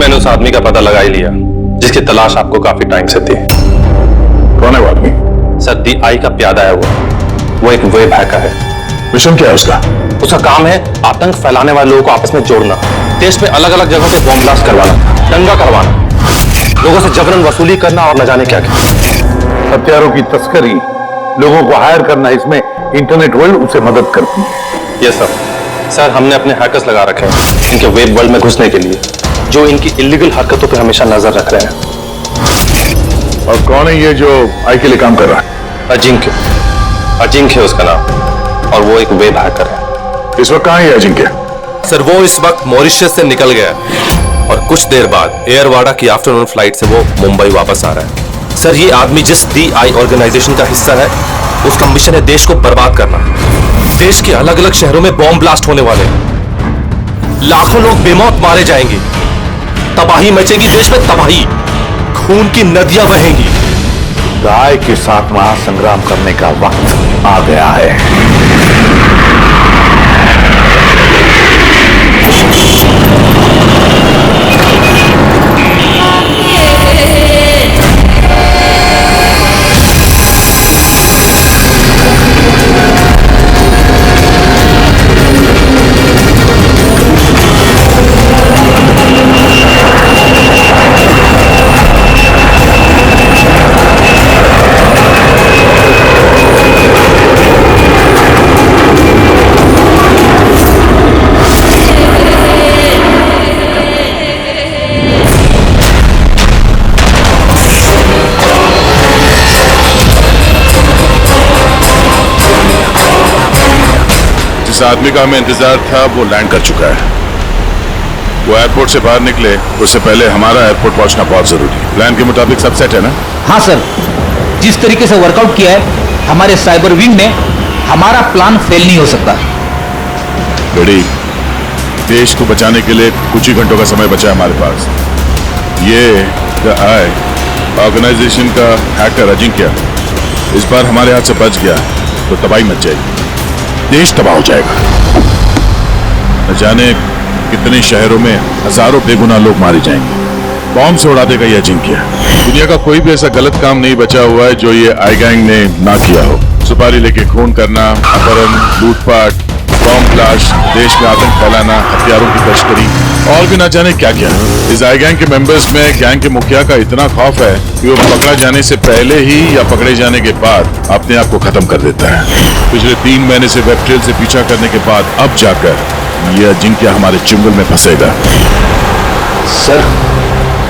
मैंने उस आदमी का पता लगा ही लिया जिसकी तलाश आपको काफी टाइम से थी। कौन है वो आदमी? सर DI का प्यादा है वो एक वेब हैकर है। मिशन क्या है उसका? उसका काम है आतंक फैलाने वाले लोगों को आपस में जोड़ना, देश में अलग अलग जगहों पे बॉम्ब ब्लास्ट करवाना, दंगा करवाना, लोगों से जबरन वसूली करना और न जाने क्या क्या। हथियारों की तस्करी, लोगों को हायर करना, इसमें इंटरनेट वर्ल्ड उसे मदद करती है। यस सर, हमने अपने हैकर्स लगा रखे हैं इनके वेब वर्ल्ड में घुसने के लिए, जो इनकी इलीगल हरकतों पे हमेशा नजर रख रहे हैं। और कौन है ये जो आई के लिए काम कर रहा है? अजिंक्य है उसका नाम, और वो एक वेब हैकर है। इस वक्त कहां है अजिंक्य? सर वो इस वक्त मॉरिशस से निकल गया और कुछ देर बाद एयरवाडा की आफ्टरनून फ्लाइट से वो मुंबई वापस आ रहा है। सर ये आदमी जिस DI ऑर्गेनाइजेशन का हिस्सा है, उसका मिशन है देश को बर्बाद करना। देश के अलग अलग शहरों में बॉम्ब ब्लास्ट होने वाले हैं, लाखों लोग बेमौत मारे जाएंगे, तबाही मचेगी, देश में तबाही, खून की नदियां बहेंगी। दाय के साथ महासंग्राम करने का वक्त आ गया है। जिस आदमी का हमें इंतजार था वो लैंड कर चुका है। वो एयरपोर्ट से बाहर निकले उससे पहले हमारा एयरपोर्ट पहुंचना बहुत जरूरी है। प्लान के मुताबिक सब सेट है ना? हाँ सर, जिस तरीके से वर्कआउट किया है हमारे साइबर विंग ने, हमारा प्लान फेल नहीं हो सकता। बेड़ी, देश को बचाने के लिए कुछ ही घंटों का समय बचा है हमारे पास। ये DI ऑर्गेनाइजेशन का हैकर अजिंक्य इस बार हमारे हाथ से बच गया तो तबाही मच जाएगी, देश तबाह हो जाएगा। न जाने कितने शहरों में हजारों बेगुनाह लोग मारे जाएंगे। बॉम्ब से उड़ा देगा ये अजिंक्य। दुनिया का कोई भी ऐसा गलत काम नहीं बचा हुआ है जो ये आई गैंग ने ना किया हो। सुपारी लेके खून करना, अपहरण, लूटपाट, बॉम्ब ब्लास्ट, देश में आतंक फैलाना, हथियारों की तस्करी और भी ना जाने क्या क्या। इस आई गैंग के मेंबर्स में गैंग के मुखिया का इतना खौफ है कि वो पकड़ा जाने से पहले ही या पकड़े जाने के बाद अपने आप को खत्म कर देता है। पिछले 3 महीने से वेब ट्रेल से पीछा करने के बाद अब जाकर ये अजिंक्य हमारे चुंगल में फंसेगा। सर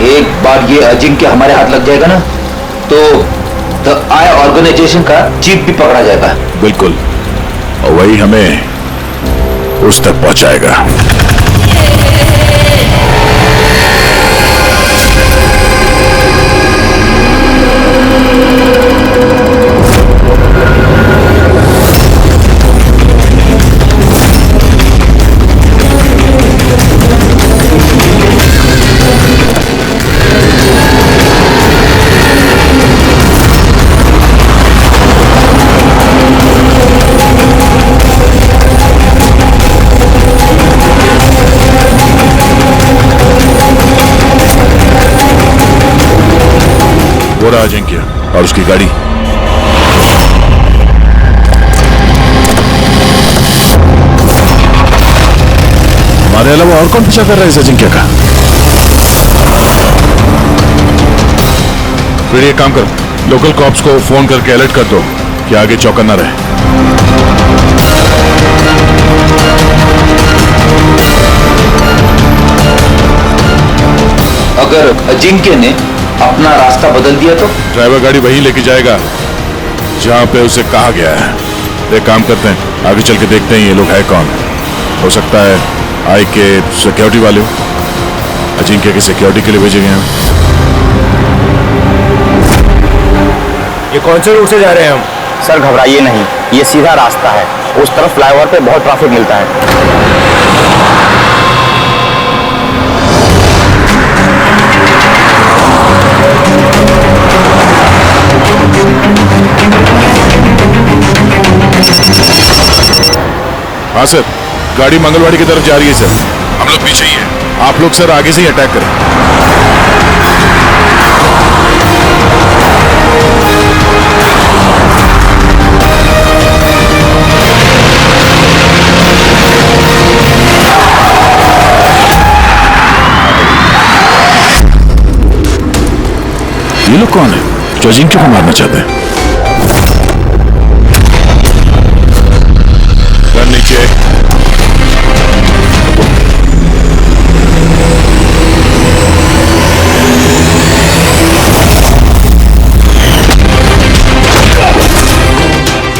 एक बार ये अजिंक्य हमारे हाथ लग जाएगा ना, तो DI ऑर्गेनाइजेशन का चीफ भी पकड़ा जाएगा। बिल्कुल, और वही हमें उस तक पहुंचाएगा। वो रहा अजिंक्य और उसकी गाड़ी। हमारे अलावा और कौन पीछा कर रहा है इस अजिंक्य का? फिर ये काम कर, लोकल कॉप्स को फोन करके अलर्ट कर दो कि आगे चौकन्ना रहे। अगर अजिंक्य ने अपना रास्ता बदल दिया तो? ड्राइवर गाड़ी वहीं लेके जाएगा जहां पे उसे कहा गया है। एक काम करते हैं, आगे चल के देखते हैं ये लोग है कौन। हो सकता है आई के सिक्योरिटी वाले हो, अजिंक्य की सिक्योरिटी के लिए भेजे गए हैं। ये कौन से रूट से जा रहे हैं हम? सर घबराइए नहीं, ये सीधा रास्ता है, उस तरफ फ्लाईओवर पे बहुत ट्रैफिक मिलता है। हाँ सर, गाड़ी मंगलवाड़ी की तरफ जा रही है सर। हम लोग पीछे ही हैं। आप लोग सर आगे से ही अटैक करें। ये लोग कौन है जो अजिंक्य को मारना चाहते हैं? गन नीचे।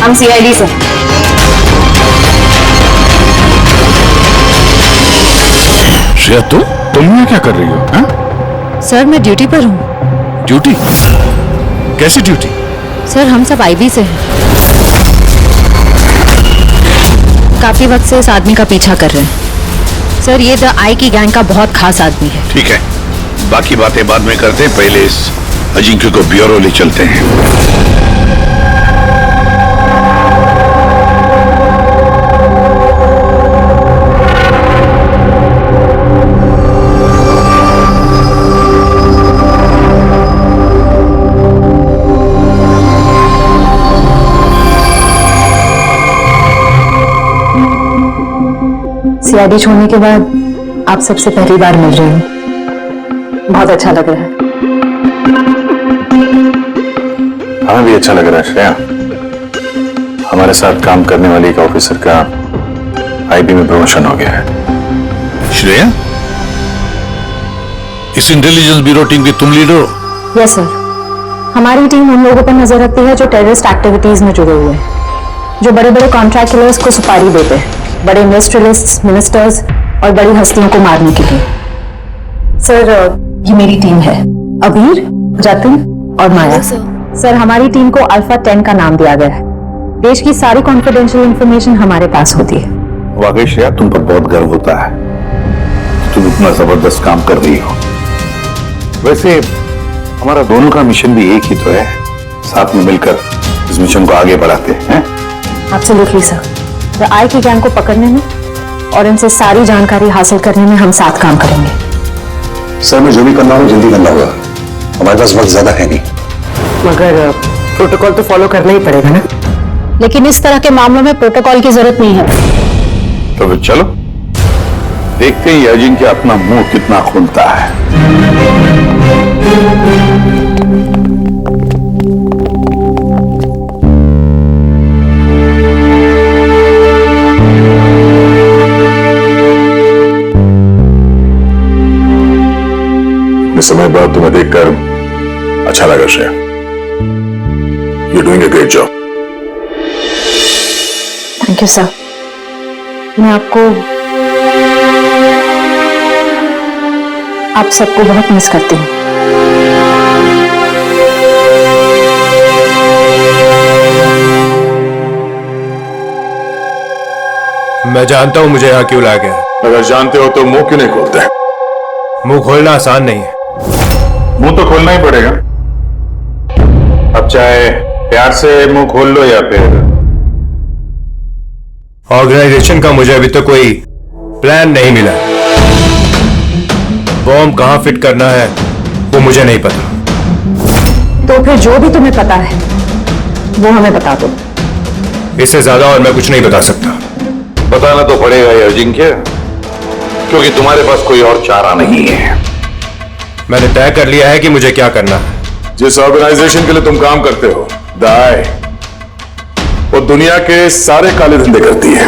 हम सीआईडी से। श्रेया तुम यहाँ क्या कर रही हो? हाँ? सर मैं ड्यूटी पर हूँ। ड्यूटी? कैसी ड्यूटी? सर हम सब आईबी से हैं। काफी वक्त से इस आदमी का पीछा कर रहे हैं। सर ये द आई की गैंग का बहुत खास आदमी है। ठीक है, बाकी बातें बाद में करते हैं, पहले इस अजिंक्य को ब्यूरो ले चलते हैं। सीआईडी छोड़ने के बाद आप सबसे पहली बार मिल रही हूँ, बहुत अच्छा लग रहा है। हमें भी अच्छा लग रहा है श्रेया। हमारे साथ काम करने वाले एक ऑफिसर का आईबी में प्रमोशन हो गया है। श्रेया, इस इंटेलिजेंस ब्यूरो टीम की तुम लीडर हो? यस सर, हमारी टीम उन लोगों पर नजर रखती है जो टेररिस्ट एक्टिविटीज में जुड़े हुए हैं, जो बड़े बड़े कॉन्ट्रैक्ट किलर्स को सुपारी देते हैं, बड़े इंडस्ट्रियलिस्ट्स, मिनिस्टर्स और बड़ी हस्तियों को मारने के लिए। सर ये मेरी टीम है, अबीर, जतिन और माया। सर हमारी टीम को अल्फा 10 का नाम दिया गया है। देश की सारी कॉन्फिडेंशियल इंफॉर्मेशन हमारे पास होती है। वाकई श्रेया, तुम पर बहुत गर्व होता है, तुम इतना जबरदस्त काम कर रही हो। वैसे हमारा दोनों का मिशन भी एक ही तो है, साथ में मिलकर इस मिशन को आगे बढ़ाते हैं। एब्सोल्युटली सर, द आई की गैंग को पकड़ने में और इनसे सारी जानकारी हासिल करने में हम साथ काम करेंगे। सर मैं जो भी करना हो जल्दी करना होगा, हमारे पास वक्त ज्यादा है नहीं। मगर प्रोटोकॉल तो फॉलो करना ही पड़ेगा ना। लेकिन इस तरह के मामलों में प्रोटोकॉल की जरूरत नहीं है। तो फिर चलो देखते हैं ये अजिंक्य अपना मुंह कितना खोलता है। समय बाद तुम्हें देखकर अच्छा लगा Shreya. You're doing a great job. Thank you sir. मैं आप सबको बहुत मिस करती हूँ। मैं जानता हूं मुझे यहाँ क्यों लाया गया है। अगर जानते हो तो मुंह क्यों नहीं खोलते? मुंह खोलना आसान नहीं है। मुंह तो खोलना ही पड़ेगा, अब चाहे प्यार से मुंह खोल लो या फिर। ऑर्गेनाइजेशन का मुझे अभी तक कोई प्लान नहीं मिला। बॉम्ब कहां फिट करना है वो मुझे नहीं पता। तो फिर जो भी तुम्हें पता है वो हमें बता दो। इससे ज्यादा और मैं कुछ नहीं बता सकता। बताना तो पड़ेगा ये अजिंक्य, क्योंकि तुम्हारे पास कोई और चारा नहीं है। मैंने तय कर लिया है कि मुझे क्या करना है। जिस ऑर्गेनाइजेशन के लिए तुम काम करते हो, द आई, वो दुनिया के सारे काले धंधे करती है।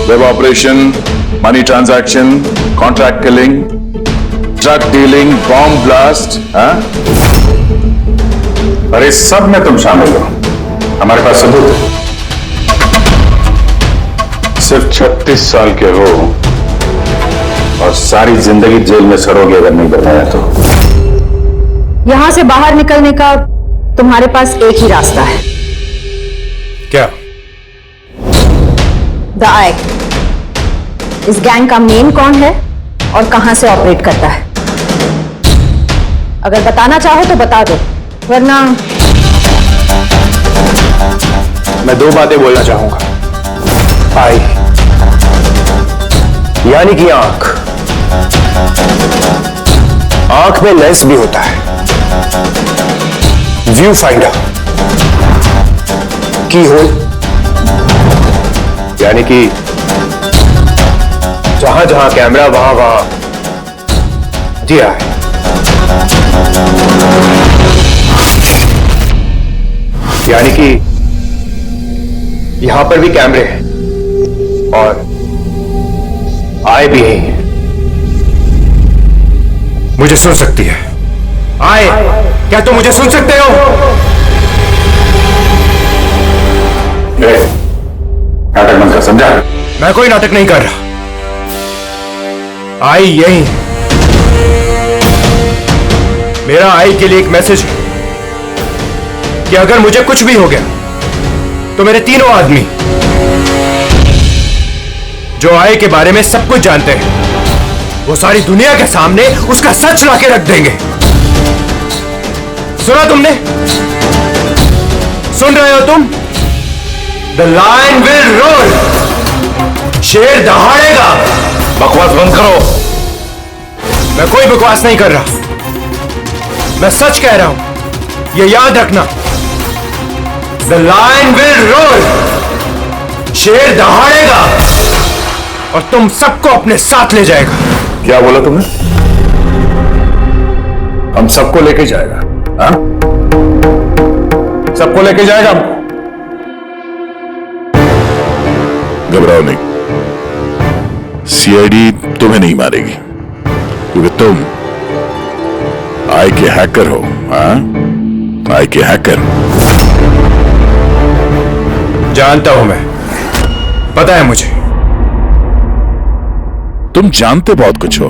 Web operation, money transaction, contract killing, drug dealing, bomb blast. और इस सब में तुम शामिल हो, हमारे पास सबूत है। सिर्फ 36 साल के हो और सारी जिंदगी जेल में सड़ोगे अगर नहीं बताया तो। यहां से बाहर निकलने का तुम्हारे पास एक ही रास्ता है। क्या? द आई। इस गैंग का मेन कौन है और कहां से ऑपरेट करता है? अगर बताना चाहो तो बता दो, वरना मैं दो बातें बोलना चाहूंगा। आई यानी कि आंख, आंख में लेंस भी होता है, व्यू फाइंडर, की होल, यानी कि जहां जहां कैमरा वहां वहां दिया है। यानी कि यहां पर भी कैमरे हैं और आए भी हैं। मुझे सुन सकती है? आए, क्या तुम मुझे सुन सकते हो? नाटक बंद कर, समझा? मैं कोई नाटक नहीं कर रहा। आई यही है। मेरा आई के लिए एक मैसेज है कि अगर मुझे कुछ भी हो गया तो मेरे तीनों आदमी जो आई के बारे में सब कुछ जानते हैं, वो सारी दुनिया के सामने उसका सच लाके रख देंगे। सुना तुमने? सुन रहे हो तुम? द लायन विल रोर, शेर दहाड़ेगा। बकवास बंद करो। मैं कोई बकवास नहीं कर रहा, मैं सच कह रहा हूं, ये याद रखना। द लायन विल रोर, शेर दहाड़ेगा और तुम सबको अपने साथ ले जाएगा। क्या बोला तुमने? हम सबको लेके जाएगा? हाँ, सबको लेके जाएगा हमको। घबराओ नहीं, सीआईडी तुम्हें नहीं मारेगी क्योंकि तुम आई के हैकर हो। हाँ, आई के हैकर। जानता हूं मैं, पता है मुझे। तुम जानते बहुत कुछ हो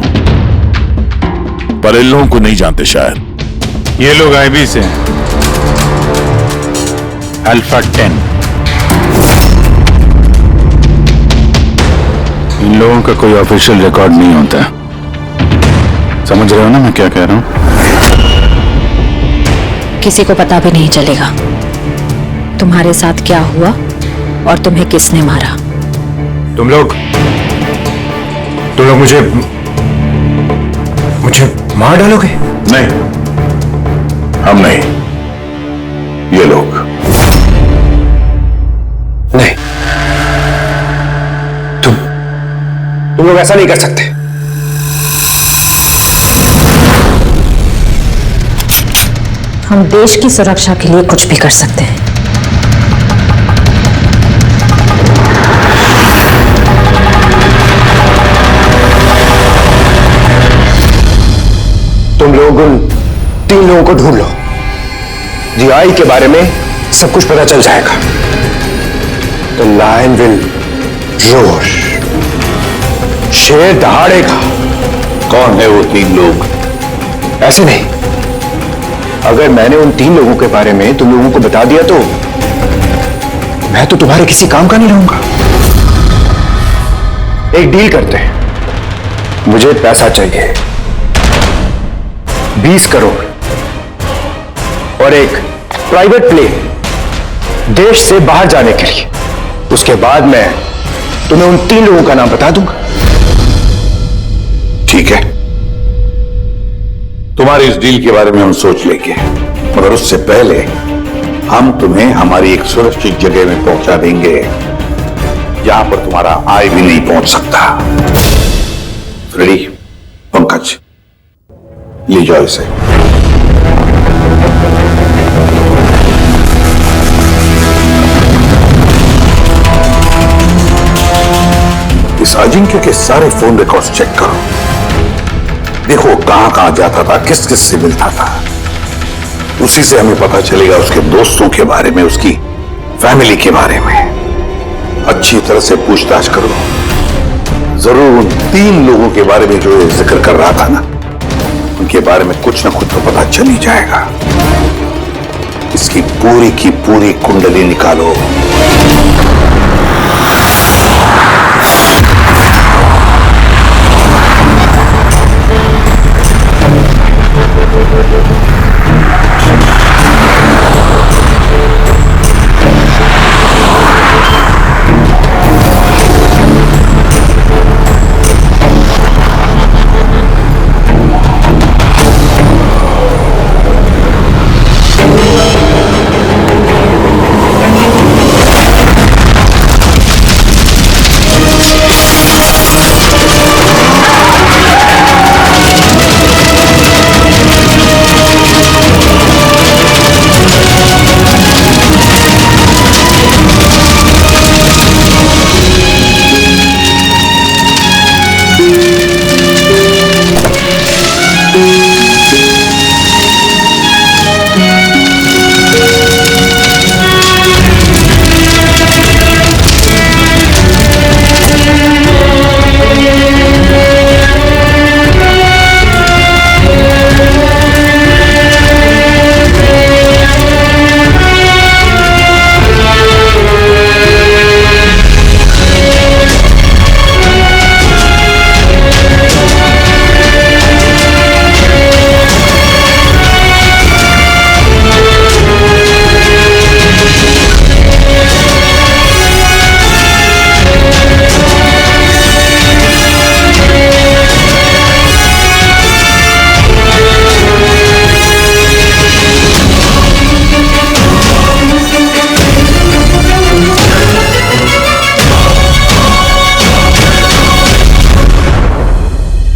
पर इन लोगों को नहीं जानते शायद। ये लोग आईबी से हैं, अल्फा 10। इन लोगों का कोई ऑफिशियल रिकॉर्ड नहीं होता। समझ रहे हो ना मैं क्या कह रहा हूं? किसी को पता भी नहीं चलेगा तुम्हारे साथ क्या हुआ और तुम्हें किसने मारा। तुम लोग मुझे मार डालोगे? नहीं, हम नहीं, ये लोग। नहीं, तुम लोग ऐसा नहीं कर सकते। हम देश की सुरक्षा के लिए कुछ भी कर सकते हैं। तुम लोग उन 3 लोगों को ढूंढ लो। जीआई के बारे में सब कुछ पता चल जाएगा। द लायन विल रोर, शेर दहाड़ेगा। कौन है वो 3 लोग? ऐसे नहीं, अगर मैंने उन 3 लोगों के बारे में तुम लोगों को बता दिया तो मैं तो तुम्हारे किसी काम का नहीं रहूंगा। एक डील करते हैं, मुझे पैसा चाहिए 20 करोड़ और एक प्राइवेट प्लेन देश से बाहर जाने के लिए। उसके बाद मैं तुम्हें उन 3 लोगों का नाम बता दूंगा। ठीक है, तुम्हारी इस डील के बारे में हम सोच लेंगे, मगर उससे पहले हम तुम्हें हमारी एक सुरक्षित जगह में पहुंचा देंगे जहां पर तुम्हारा आई भी नहीं पहुंच सकता। रेडी? पंकज, ले जाओ इसे। इस अजिंक्य के सारे फोन रिकॉर्ड्स चेक करो, देखो कहां कहां जाता था, किस किस से मिलता था। उसी से हमें पता चलेगा उसके दोस्तों के बारे में, उसकी फैमिली के बारे में। अच्छी तरह से पूछताछ करो, जरूर उन 3 लोगों के बारे में जो जिक्र कर रहा था ना, उनके बारे में कुछ ना कुछ तो पता चल ही जाएगा। इसकी पूरी की पूरी कुंडली निकालो।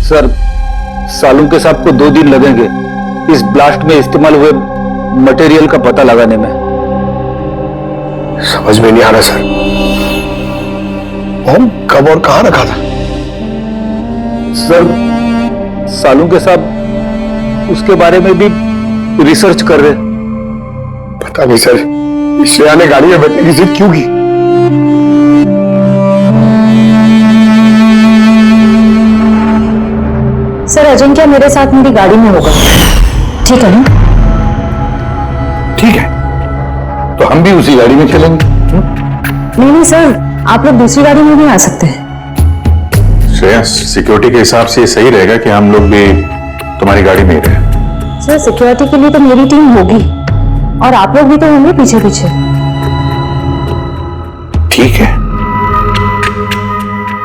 सर, सालुंके साहब को 2 दिन लगेंगे इस ब्लास्ट में इस्तेमाल हुए मटेरियल का पता लगाने में। समझ में नहीं आ रहा सर, बॉम्ब कब और कहां रखा था? सर, सालुंके साहब उसके बारे में भी रिसर्च कर रहे। पता नहीं सर, श्रेया ने गाड़ी में बैठने की जिद क्यों की? सर, अजिंक्य मेरे साथ मेरी गाड़ी में होगा, ठीक है ना? ठीक है, तो हम भी उसी गाड़ी में चलेंगे। नहीं नहीं सर, आप लोग दूसरी गाड़ी में भी आ सकते हैं। श्रेया, सिक्योरिटी के हिसाब से ये सही रहेगा कि हम लोग भी तुम्हारी गाड़ी में ही रहे। सर, सिक्योरिटी के लिए तो मेरी टीम होगी और आप लोग भी तो होंगे पीछे पीछे। ठीक है,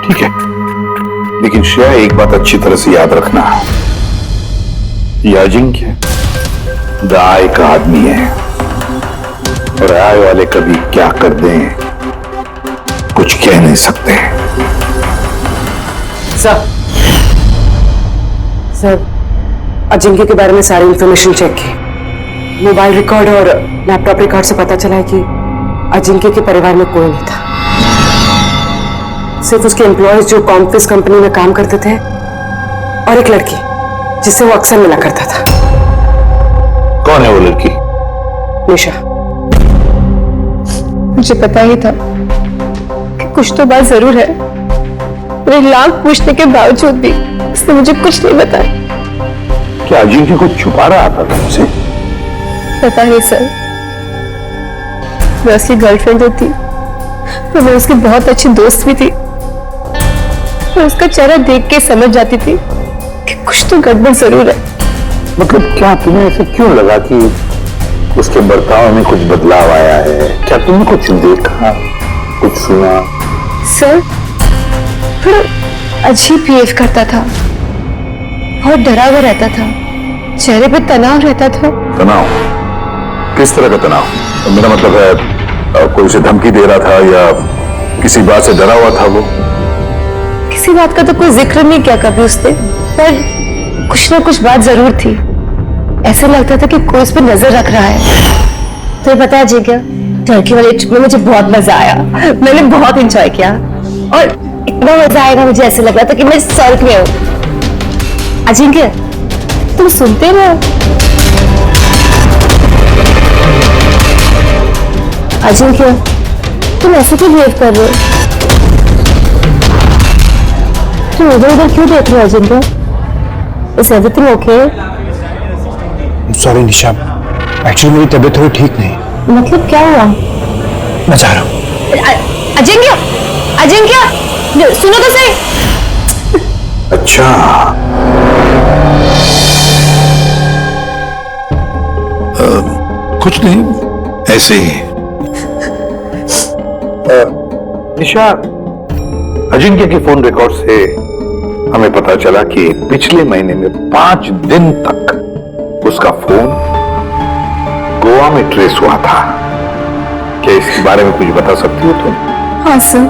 ठीक है, लेकिन श्रेया एक बात अच्छी तरह से याद रखना, ये अजिंक्य द आई का आदमी है और आय वाले कभी क्या कर दें कुछ कह नहीं सकते। सर, अजिंक्य के बारे में सारी इंफॉर्मेशन चेक की। मोबाइल रिकॉर्ड और लैपटॉप रिकॉर्ड से पता चला है कि अजिंक्य के परिवार में कोई नहीं था। सिर्फ उसके एम्प्लॉयज जो कॉम्फिस कंपनी में काम करते थे और एक लड़की जिससे वो अक्सर मिला करता था। कौन है वो लड़की? निशा। मुझे पता ही था कि कुछ तो बात जरूर है। मेरे लाख पूछने के बावजूद भी उसने मुझे कुछ नहीं बताया। क्या अजिंक्य को छुपा रहा था तुमसे? पता नहीं सर, मैं उसकी गर्लफ्रेंड तो थी, पर मैं उसकी बहुत अच्छी दोस्त भी थी और उसका चेहरा देख के समझ जाती थी कि कुछ तो गड़बड़ जरूर है। मतलब क्या तुम्हें ऐसे क्यों लगा कि उसके बर्ताव में कुछ बदलाव आया है? क्या तुमने कुछ देखा, कुछ सुना? सर, थोड़ा अजीब बिहेव करता था, बहुत डरा हुआ रहता था, चेहरे पे तनाव रहता था। तनाव? किस तरह का तनाव? मेरा मतलब है कोई उसे धमकी दे रहा था या किसी बात से डरा हुआ था वो? किसी बात का तो कोई जिक्र नहीं किया कभी उसने, पर कुछ ना कुछ बात जरूर थी। ऐसा लगता था कि कोई उस पर नजर रख रहा है। तो पता है जी क्या, टर्की वाले ट्रिप में मुझे बहुत मजा आया। मैंने बहुत एंजॉय किया और इतना मजा आएगा, मुझे ऐसे लग रहा था कि मैं स्वर्ग में हूँ। अजिंक्य, तुम सुनते हो? अजिंक्य, तुम ऐसे क्यों बिहेव कर रहे हो? तुम इधर उधर क्यों देख रहे हो Ajinkya? Is everything okay? Sorry Nisha, actually मेरी तबीयत थोड़ी ठीक नहीं। मतलब क्या हुआ? मैं जा रहा हूँ। अजिंक्य, अजिंक्य, सुनो तो सही। अच्छा, कुछ नहीं, ऐसे ही। निशा, अजिंक्य के फोन रिकॉर्ड से हमें पता चला कि पिछले महीने में 5 दिन तक उसका फोन गोवा में ट्रेस हुआ था। क्या इसके बारे में कुछ बता सकती हो तुम? हाँ सर,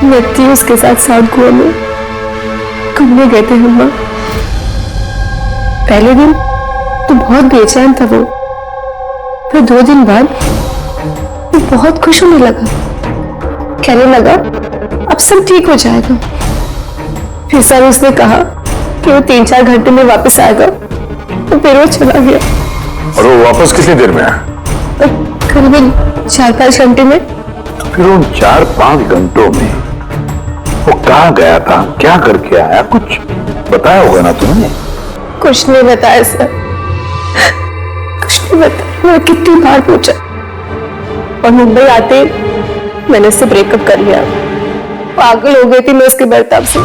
मैं थी उसके साथ साउथ गोवा में, घूमने गए थे हम। पहले दिन तो बहुत बेचैन था वो, फिर 2 दिन बाद वो बहुत खुश होने लगा, कहने लगा अब सब ठीक हो जाएगा। फिर सर उसने कहा कि वो 3-4 घंटे में वापस आएगा, तो फिर वो चला गया। और वो वापस कितनी देर में आया? करीबन 4-5 घंटे में। फिर उन 4-5 घंटों में वो कहाँ गया था, क्या करके आया, कुछ बताया होगा ना तुमने? कुछ नहीं बताया सर, कुछ नहीं बताया। मैं कितनी बार पूछा और मुंबई आते मैंने उससे ब्रेकअप कर लिया। पागल हो गई थी मैं उसके बर्ताव से,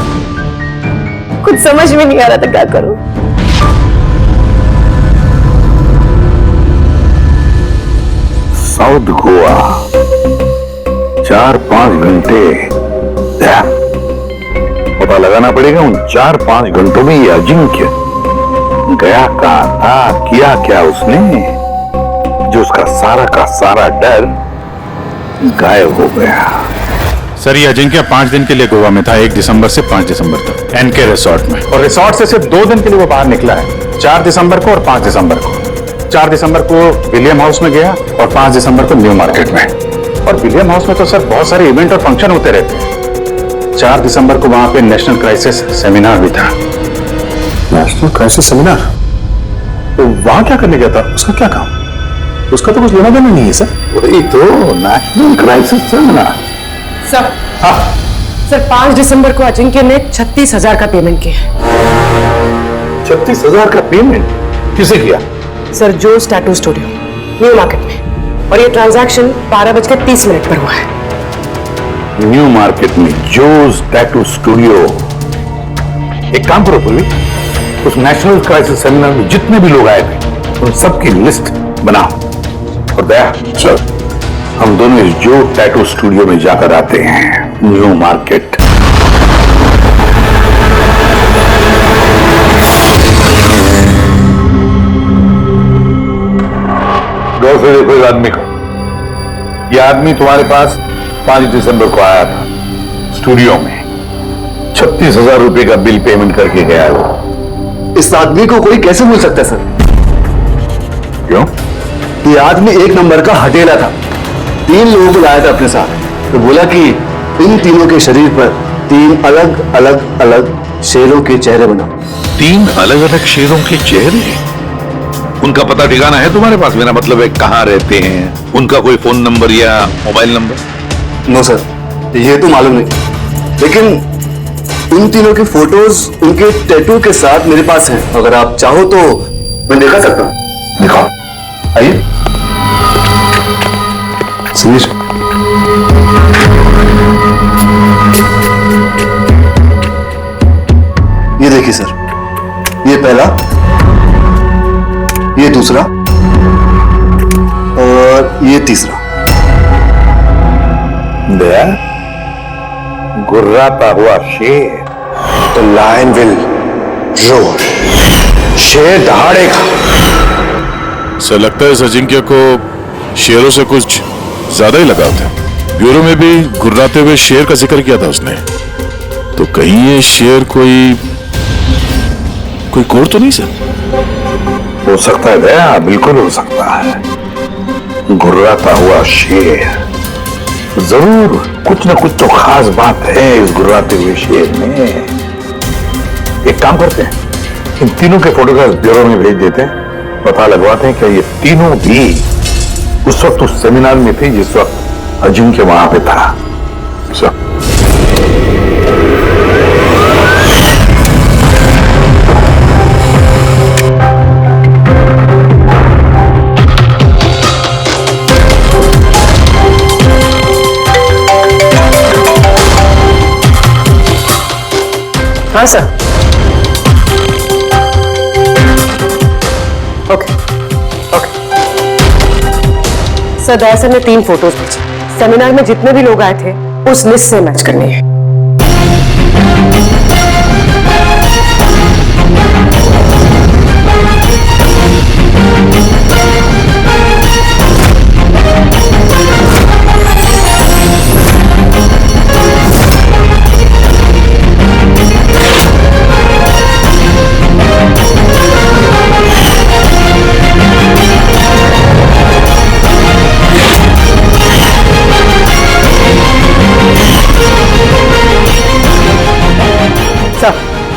कुछ समझ में नहीं आ रहा था क्या करूं। साउथ गोवा 4-5 घंटे, पता लगाना पड़ेगा उन 4-5 घंटों में ये अजिंक्य गया कहां था, किया क्या उसने, जो उसका सारा का सारा डर गायब हो गया। सर ये अजिंक्य 5 दिन के लिए गोवा में था, 1 दिसंबर से 5 दिसंबर तक एनके रिसोर्ट में। और रिसोर्ट से सिर्फ 2 दिन के लिए वो बाहर निकला है, 4 दिसंबर को और 5 दिसंबर को। 4 दिसंबर को विलियम हाउस में गया और 5 दिसंबर को न्यू मार्केट में। और विलियम हाउस में तो सर बहुत सारे इवेंट और फंक्शन होते रहते हैं। 4 दिसंबर को वहां पे नेशनल क्राइसिस सेमिनार भी था। National crisis seminar? तो वहां क्या करने गया था? उसका क्या काम? उसका तो कुछ लेना देना नहीं है सर। वही तो national crisis seminar. Sir sir 5 दिसंबर को अजिंक्य ने 36,000 का पेमेंट किया। 36,000 का पेमेंट किसे किया? सर जोस टैटू स्टूडियो न्यू मार्केट में, और ये ट्रांजैक्शन 12:30 पर हुआ है। न्यू मार्केट में जोस टैटू स्टूडियो। एक काम करो पूर्वी, उस नेशनल क्राइसिस सेमिनार में जितने भी लोग आए थे उन सबकी लिस्ट बनाओ। और दया सर, हम दोनों इस जो टैटू स्टूडियो में जाकर आते हैं, न्यू मार्केट। गौर से देखो इस आदमी को। यह आदमी तुम्हारे पास 5 दिसंबर को आया था स्टूडियो में, 36,000 रुपए का बिल पेमेंट करके गया है वो। इस आदमी को कोई कैसे भूल सकता है सर? क्यों? ये आदमी एक नंबर का हटेला था। 3 लोगों को लाया था अपने साथ, तो बोला कि इन तीनों के शरीर पर 3 अलग अलग अलग शेरों के चेहरे बनाओ। 3 अलग अलग शेरों के चेहरे? उनका पता ठिकाना है तुम्हारे पास? मेरा मतलब है कहाँ रहते हैं, उनका कोई फोन नंबर या मोबाइल नंबर? नो सर, ये तो मालूम नहीं, लेकिन उन तीनों की फोटोज उनके टैटू के साथ मेरे पास हैं। अगर आप चाहो तो मैं दिखा सकता हूं। दिखाओ, आइए। सुनीश, ये देखिए सर, ये पहला, ये दूसरा और ये तीसरा। दया, गुर्राता हुआ शेर। The lion will roar. शेर दहाड़ेगा। सर लगता है इस अजिंक्य को शेरों से कुछ ज्यादा ही लगाव था। ब्यूरो में भी गुर्राते हुए शेर का जिक्र किया था उसने। तो कहीं ये शेर कोई कोड तो नहीं सर? हो सकता है दया, बिल्कुल हो सकता है। गुर्राता हुआ शेर, जरूर कुछ न कुछ तो खास बात है इस गुर्राते हुए शेर में। एक काम करते हैं, इन तीनों के फोटोग्राफ ब्यूरो में भेज देते हैं, पता लगवाते हैं क्या ये तीनों भी उस वक्त उस सेमिनार में थे जिस वक्त अजिंक्य वहां पे था। सर हाँ सर। ओके ओके सर, दया सर ने 3 फोटोज भेजे। सेमिनार में जितने भी लोग आए थे उस लिस्ट से मैच करनी है।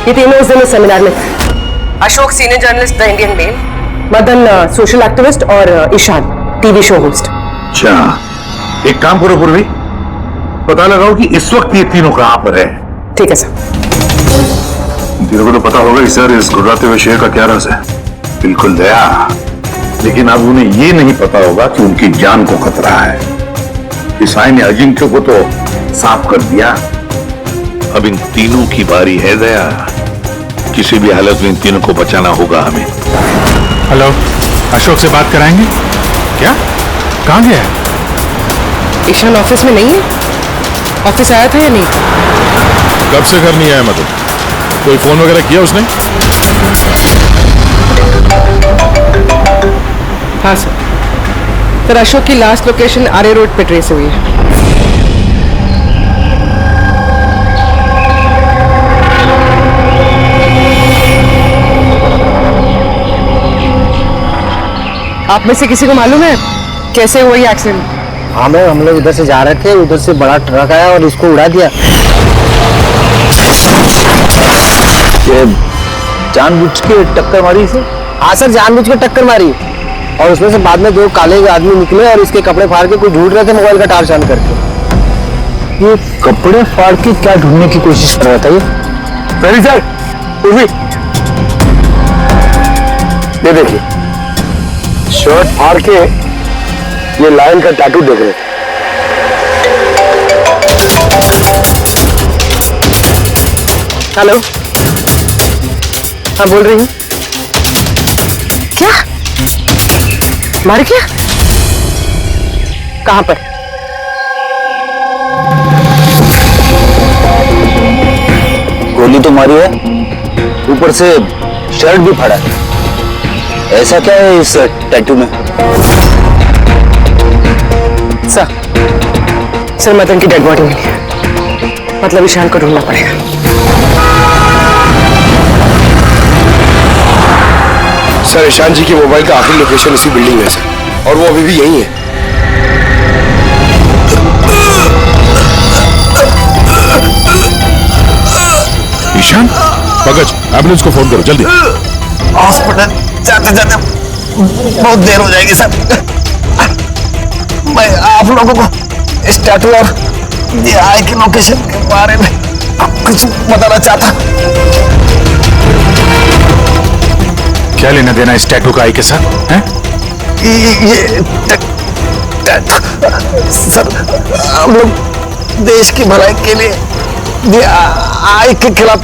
ये तीनों उस दिन सेमिनार में थे। Ashok senior journalist the Indian Mail, Madan social activist और ईशान टीवी शो होस्ट। अच्छा, एक काम करो पूर्वी, पता लगाओ कि इस वक्त ये तीनों कहां पर है। ठीक है सर। तीनों को तो पता होगा कि सर इस गुर्राते हुए शेर का क्या राज है। बिल्कुल दया, लेकिन अब उन्हें ये नहीं पता होगा कि उनकी जान को खतरा है। ईसाई ने अजिंक्य को तो साफ कर दिया, अब इन तीनों की बारी है दया। किसी भी हालत में इन तीनों को बचाना होगा हमें। हेलो, अशोक से बात कराएंगे क्या? कहाँ गया है? ईशान ऑफिस में नहीं है? ऑफिस आया था या नहीं? कब से घर नहीं आया? मतलब कोई फोन वगैरह किया उसने? हाँ सर। सर अशोक की लास्ट लोकेशन आर्य रोड पे ट्रेस हुई है। आप में से किसी को मालूम है कैसे हुआ ये एक्सीडेंट? हाँ मैम, हम लोग इधर से जा रहे थे, उधर से बड़ा ट्रक आया और इसको उड़ा दिया। ये जानबूझ के टक्कर मारी इसे? हाँ सर, जानबूझ के टक्कर मारी और उसमें से बाद में दो काले आदमी निकले और इसके कपड़े फाड़ के कुछ ढूंढ रहे थे मोबाइल का टार्च ऑन करके। ये कपड़े फाड़ के क्या ढूंढने की कोशिश कर रहा था ये? सर ये देखिए, शर्ट फाड़ के ये लायन का टैटू देख रहे थे। हेलो, हाँ बोल रही हूँ। क्या मारे? क्या? कहाँ पर? गोली तो मारी है, ऊपर से शर्ट भी फाड़ा है। ऐसा क्या है इस टैटू में? सर मदन की डेड बॉडी मिली है, मतलब ईशान को ढूंढना पड़ेगा। सर, ईशान जी की मोबाइल का आखिरी लोकेशन इसी बिल्डिंग में है सर, और वो अभी भी यही है। ईशान, पंकज, एम्बुलेंस को फोन करो जल्दी। हॉस्पिटल जाते जाते बहुत देर हो जाएगी सर। मैं आप लोगों को इस टैटू और DI की लोकेशन के बारे में कुछ बताना चाहता। क्या लेना देना इस टैटू का आई के साथ हैं? ये सर, हम लोग देश की भलाई के लिए DI के खिलाफ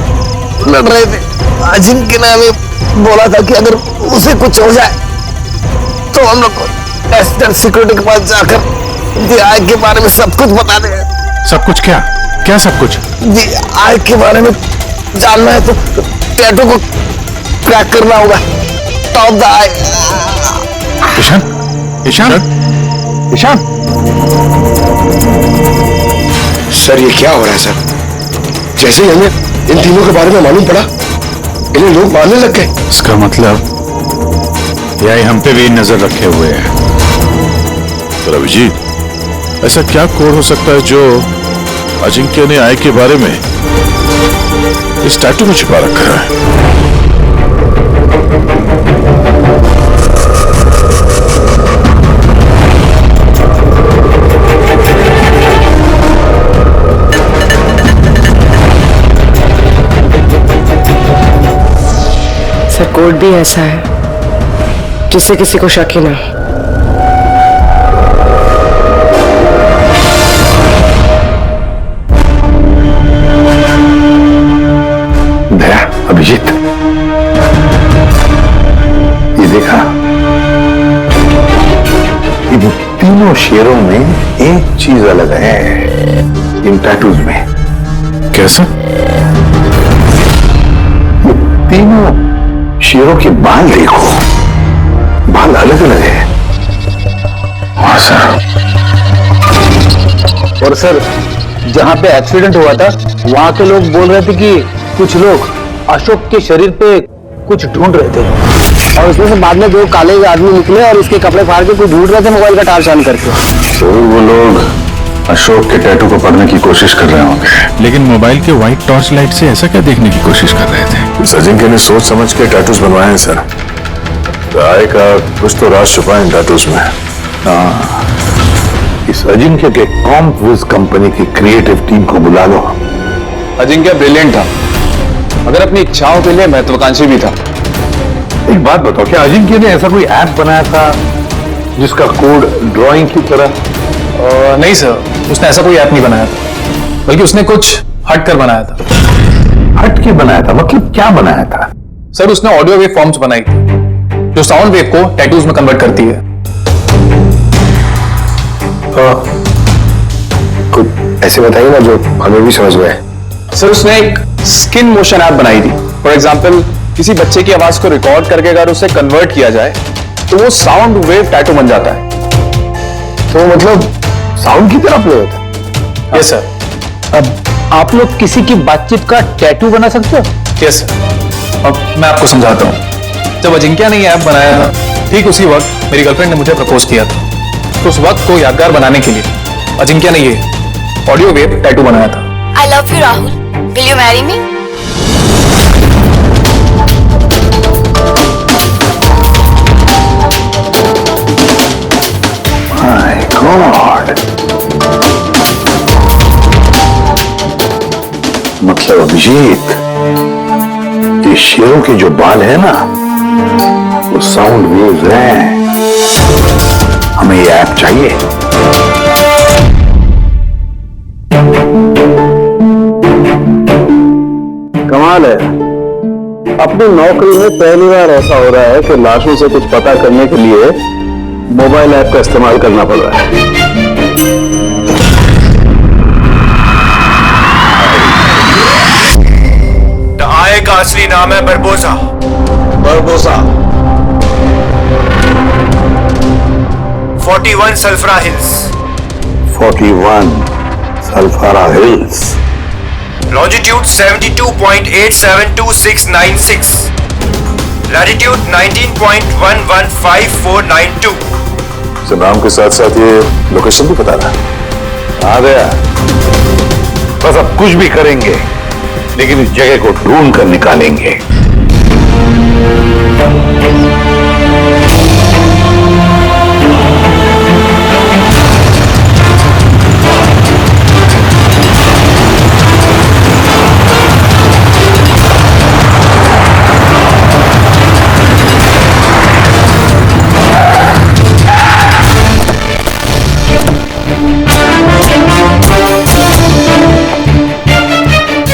लड़ रहे थे। अजिंक्य ने हमें बोला था कि अगर उसे कुछ हो जाए तो हम लोग एस्टेट सिक्योरिटी के पास जाकर DI के बारे में सब कुछ बता देंगे। सब कुछ? क्या क्या सब कुछ? DI के बारे में जानना है तो टैटू को क्रैक करना होगा। Top the eye. Ishaan, Ishaan, Ishaan. Sir, ये क्या हो रहा है सर? जैसे ही हमें इन तीनों के बारे में मालूम पड़ा, इन्हें लोग मारने लग गए। इसका मतलब यही हम पे भी नजर रखे हुए हैं। पर अभिजीत, ऐसा क्या कोड हो सकता है जो अजिंक्य ने आई के बारे में इस टैटू में छिपा रखा है? सर, कोड भी ऐसा है जिससे किसी को शक ही ना। दया, अभिजीत, ये देखा, इन तीनों शेरों में एक चीज अलग है इन टैटूज में। कैसा? ये तीनों शेरों के बाल देखो, बाल अलग अलग है। हाँ सर। और सर, जहां पे एक्सीडेंट हुआ था वहां के लोग बोल रहे थे कि कुछ लोग अशोक के शरीर पे कुछ ढूंढ रहे थे और उसमें से बाद में दो काले आदमी निकले और इसके कपड़े फाड़ के कुछ ढूंढ रहे थे मोबाइल का टार्च ऑन करके। तो वो लोग अशोक के टैटू को पढ़ने की कोशिश कर रहे होंगे। लेकिन मोबाइल के व्हाइट टॉर्च लाइट से ऐसा क्या देखने की कोशिश कर रहे थे? इस अजिंक्य ने सोच समझ के टैटूज बनवाए हैं सर। राय का कुछ तो राज छुपा है इन टैटूज में। हाँ, इस अजिंक्य के कॉम्पविज कंपनी की क्रिएटिव टीम को बुला लो। अजिंक्य ब्रिलियंट था, मगर अपनी इच्छाओं के लिए महत्वाकांक्षी भी था। एक बात बताओ, क्या अजिंक्य ने ऐसा कोई ऐप बनाया था जिसका कोड ड्राइंग की तरह? नहीं सर, उसने ऐसा कोई ऐप नहीं बनाया था, बल्कि उसने कुछ हट कर बनाया था। हट के बनाया था? मतलब क्या बनाया था? सर, उसने ऑडियो वेव फॉर्म्स बनाई थी जो साउंड वेव को टैटूज में कन्वर्ट करती है। कुछ ऐसे बताइए ना जो हमें भी समझ में आए। सर, उसने एक स्किन मोशन ऐप बनाई थी। फॉर एग्जाम्पल, किसी बच्चे की आवाज को रिकॉर्ड करके अगर उसे कन्वर्ट किया जाए तो वो साउंड वेव टैटू बन जाता है। तो मतलब साउंड की तरह प्ले होता है? Yes sir. अब आप लोग किसी की बातचीत का टैटू बना सकते हो? Yes sir. अब मैं आपको समझाता हूँ। जब अजिंक्य ने ये ऐप बनाया था, ठीक उसी वक्त मेरी गर्लफ्रेंड ने मुझे प्रपोज किया था, तो उस वक्त को यादगार बनाने के लिए अजिंक्य ने ये ऑडियो वेव टैटू बनाया था। I love you, Rahul. Will you marry me? My God. मतलब अभिजीत, ये शेरों के जो बाल है ना, वो साउंड वेव्स हैं। हमें ये ऐप चाहिए। कमाल है, अपनी नौकरी में पहली बार ऐसा हो रहा है कि लाशों से कुछ पता करने के लिए मोबाइल ऐप का इस्तेमाल करना पड़ रहा है। आय का असली नाम है बरबोसा। बरबोसा 41 सल्फरा हिल्स। 41 सल्फारा हिल्स। लॉन्जिट्यूड 72.872696। लैटिट्यूड 19.115492। नाम के साथ साथ ये लोकेशन भी बता रहा है। आ गया, बस अब कुछ भी करेंगे लेकिन इस जगह को ढूंढ कर निकालेंगे।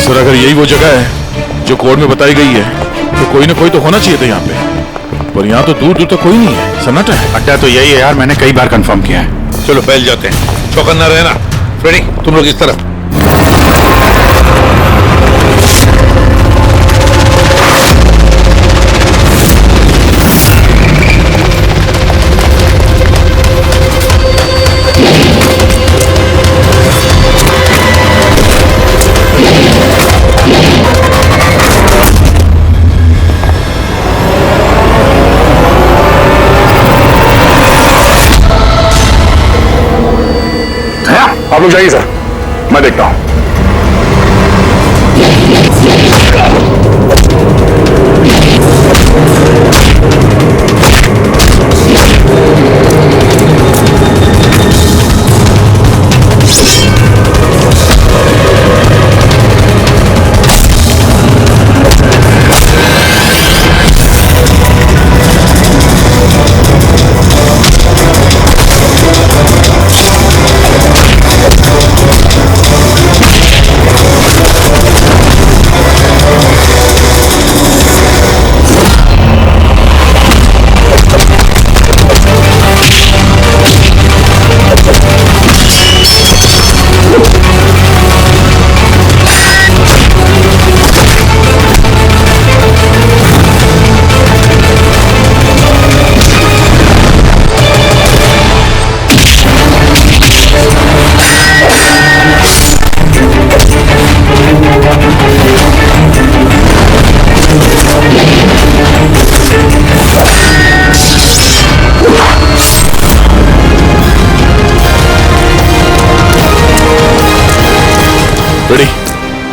सर अगर यही वो जगह है जो कोड में बताई गई है तो कोई ना कोई तो होना चाहिए था यहाँ पे, पर यहाँ तो दूर दूर तक कोई नहीं है, सन्नाटा है। अड्डा तो यही है यार, मैंने कई बार कंफर्म किया है। चलो पहले जाते हैं, चौकन्ना रहना। फ्रेडी तुम लोग इस तरफ। आप लोग जाइए सर, मैं देखता हूं।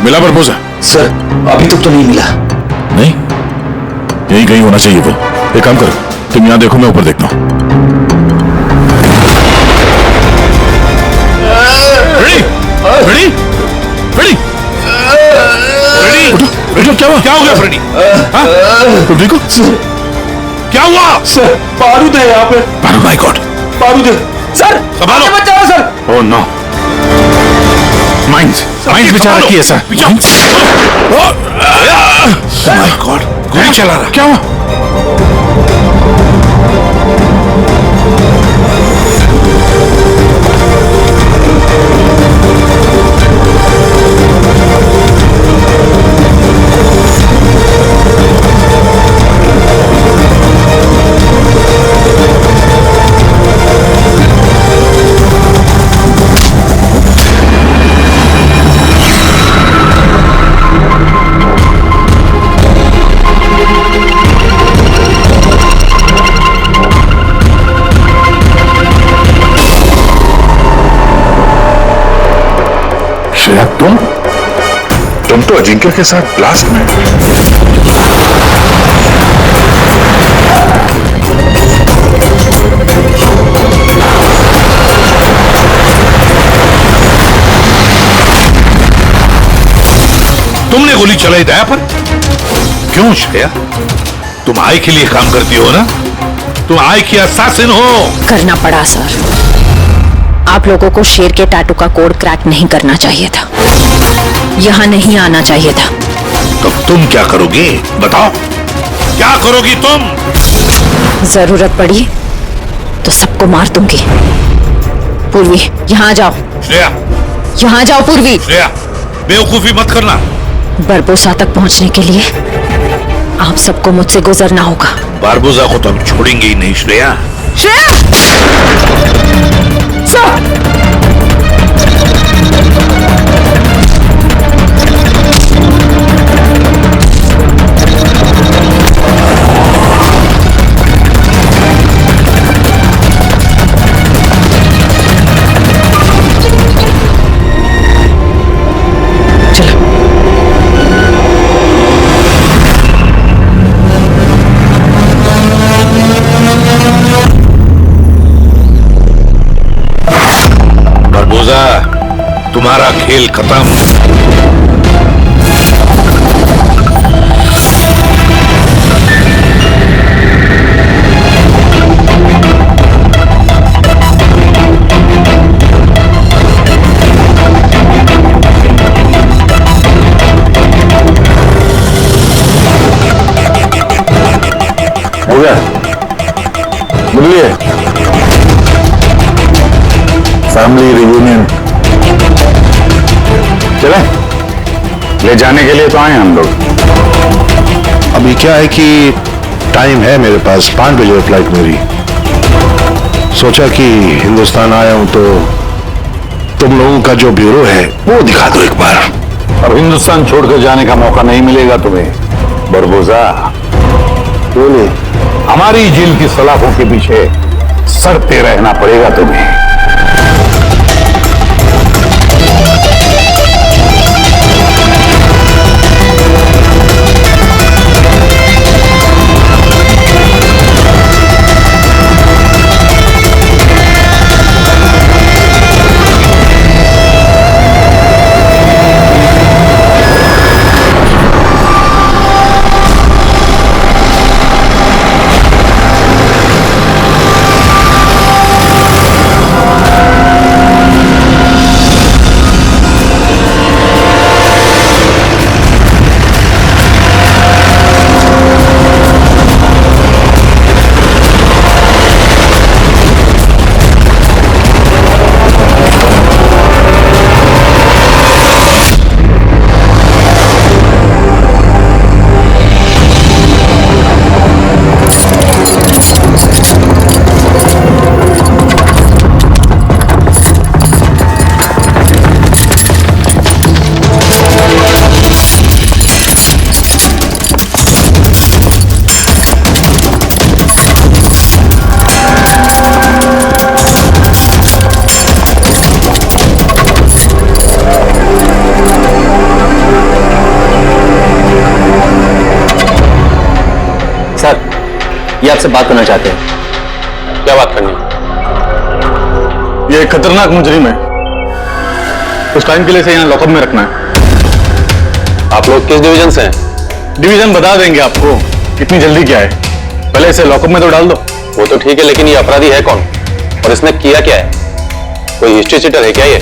मिला प्रपोजल? सर अभी तक तो नहीं मिला। नहीं, यही कहीं होना चाहिए वो। एक काम करो, तुम यहाँ देखो, मैं ऊपर देखता हूँ। फ्रेडी, फ्रेडी, फ्रेडी, फ्रेडी, क्या हुआ? क्या हो गया फ्रेडी? हाँ? तुम देखो, क्या हुआ? सर बारूद है यहाँ पे। बारूद, माय गॉड, बारूद है सर। संभालो, बचाओ सर। ओह नो, माइंस बिछा रखी है सर। माय गॉड, गोली चला रहा, क्या हुआ? श्रेया तुम तो अजिंक्य के साथ ब्लास्ट में। तुमने गोली चलाई दया पर? क्यों श्रेया? तुम आई के लिए काम करती हो ना? तुम आई की असैसिन हो। करना पड़ा सर। आप लोगों को शेर के टैटू का कोड क्रैक नहीं करना चाहिए था, यहां नहीं आना चाहिए था। तो तुम क्या करोगी? बताओ, क्या करोगी तुम? जरूरत पड़ी तो सबको मार दूंगी। पूर्वी, यहां आ जाओ। श्रेया, यहां जाओ पूर्वी। श्रेया, बेवकूफी मत करना। बरबोसा तक पहुंचने के लिए आप सबको मुझसे गुजरना होगा। बारबोसा को तो हम छोड़ेंगे ही नहीं श्रेया। श्रेया! तुम्हारा खेल खत्म। हो गया, मिलिए। Family reunion. चले, ले जाने के लिए तो आए हम लोग। अभी क्या है कि टाइम है मेरे पास, 5 बजे फ्लाइट मेरी। सोचा कि हिंदुस्तान आया हूं तो तुम लोगों का जो ब्यूरो है वो दिखा दो एक बार। अब हिंदुस्तान छोड़कर जाने का मौका नहीं मिलेगा तुम्हें बरबोसा। बोले, हमारी जेल की सलाखों के पीछे सड़ते रहना पड़ेगा तुम्हें। ये आपसे बात करना चाहते हैं। क्या बात करनी? ये एक खतरनाक मुजरिम है, उस टाइम के लिए इसे यहाँ लॉकअप में रखना है। आप लोग किस डिवीजन से हैं? डिवीजन बता देंगे आपको, इतनी जल्दी क्या है, पहले इसे लॉकअप में तो डाल दो। वो तो ठीक है, लेकिन ये अपराधी है कौन और इसने किया क्या है? कोई हिस्ट्री चीटर है क्या ये?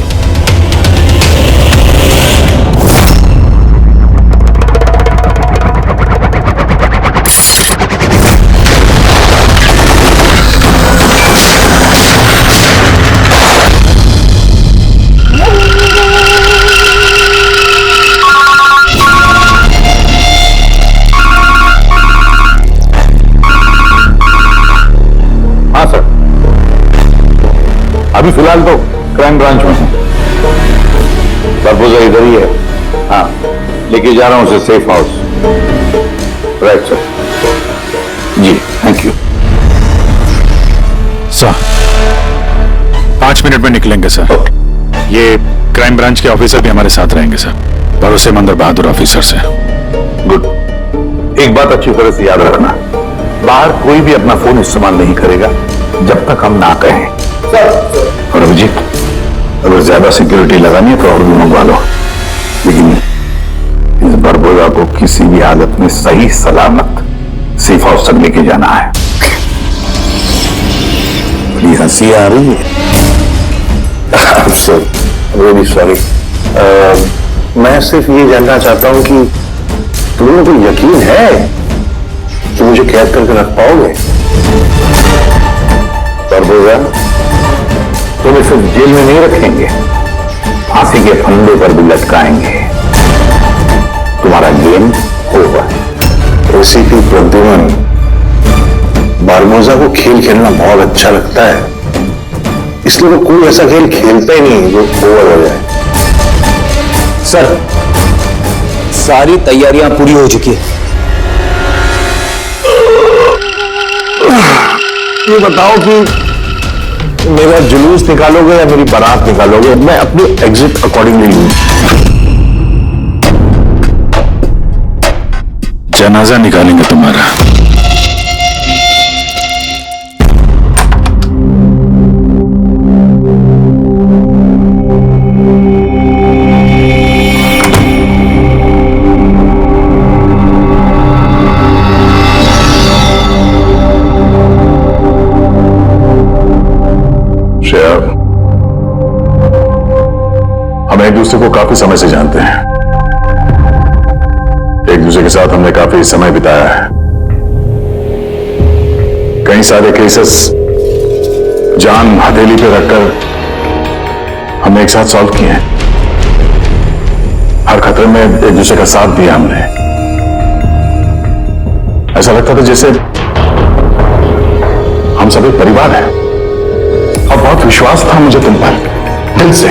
अभी फिलहाल तो क्राइम ब्रांच में है। बरबोसा इधर ही है। हाँ, लेके जा रहा हूं उसे सेफ हाउस। Right sir. जी, थैंक यू सर। 5 मिनट में निकलेंगे सर। ये क्राइम ब्रांच के ऑफिसर भी हमारे साथ रहेंगे सर, भरोसेमंद और बहादुर ऑफिसर से। गुड। एक बात अच्छी तरह से याद रखना, बाहर कोई भी अपना फोन इस्तेमाल नहीं करेगा जब तक हम ना कहें। और अभिजीत, अगर ज्यादा सिक्योरिटी लगानी है तो और भी मंगवा लो, लेकिन इस बरबोला को किसी भी हालत में सही सलामत सेफ हाउस तक लेके जाना है। बड़ी हंसी आ रही है। वेरी सॉरी, मैं सिर्फ ये जानना चाहता हूं कि तुम्हें कोई यकीन है कि मुझे कैद करके रख पाओगे? बरबोला, तुम्हें सिर्फ जेल में नहीं रखेंगे, फांसी के फंदे पर भी लटकाएंगे। तुम्हारा गेम ओवर। एसीपी प्रद्युमन, बारमोजा को खेल खेलना बहुत अच्छा लगता है, इसलिए वो कोई ऐसा खेल खेलता ही नहीं जो ओवर हो जाए। सर, सारी तैयारियां पूरी हो चुकी है। ये बताओ कि मेरा जुलूस निकालोगे या मेरी बारात निकालोगे? मैं अपनी एग्जिट अकॉर्डिंगली लूं। जनाजा निकालेंगे तुम्हारा। हम एक दूसरे को काफी समय से जानते हैं, एक दूसरे के साथ हमने काफी समय बिताया है। कई सारे केसेस जान हथेली पे रखकर हमने एक साथ सॉल्व किए हैं। हर खतरे में एक दूसरे का साथ दिया हमने। ऐसा लगता था जैसे हम सब एक परिवार हैं, और बहुत विश्वास था मुझे तुम पर, दिल से।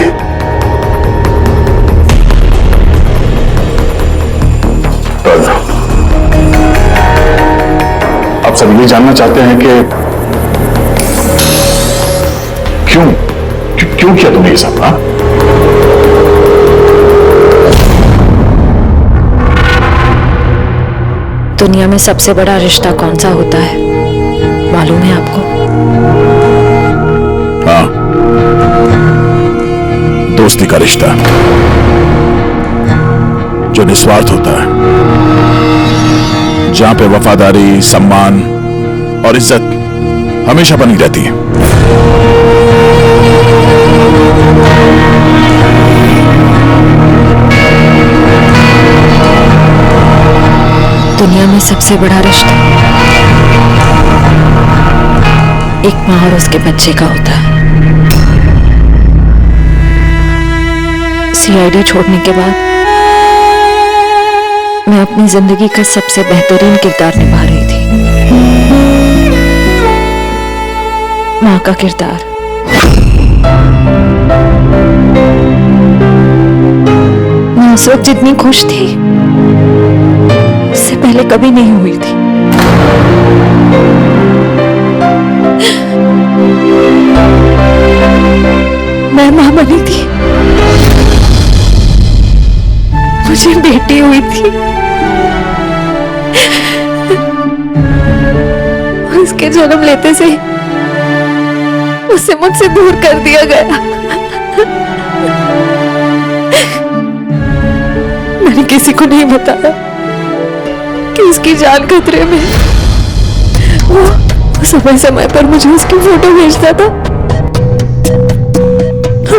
पर अब सब ये जानना चाहते हैं कि क्यों किया तुमने ये सब? हाँ, दुनिया में सबसे बड़ा रिश्ता कौन सा होता है मालूम है आपको? हाँ, दोस्ती का रिश्ता जो निस्वार्थ होता है, जहां पे वफादारी, सम्मान और इज्जत हमेशा बनी रहती है। दुनिया में सबसे बड़ा रिश्ता एक माँ और उसके बच्चे का होता है। सीआईडी छोड़ने के बाद मैं अपनी जिंदगी का सबसे बेहतरीन किरदार निभा रही थी, माँ का किरदार। मैं उस वक्त जितनी खुश थी इससे पहले कभी नहीं हुई थी। मैं मां बनी थी, मुझे बेटी हुई थी, उसके जन्म लेते से उसे मुझसे दूर कर दिया गया। मैंने किसी को नहीं बताया कि उसकी जान खतरे में। वो समय समय पर मुझे उसकी फोटो भेजता था।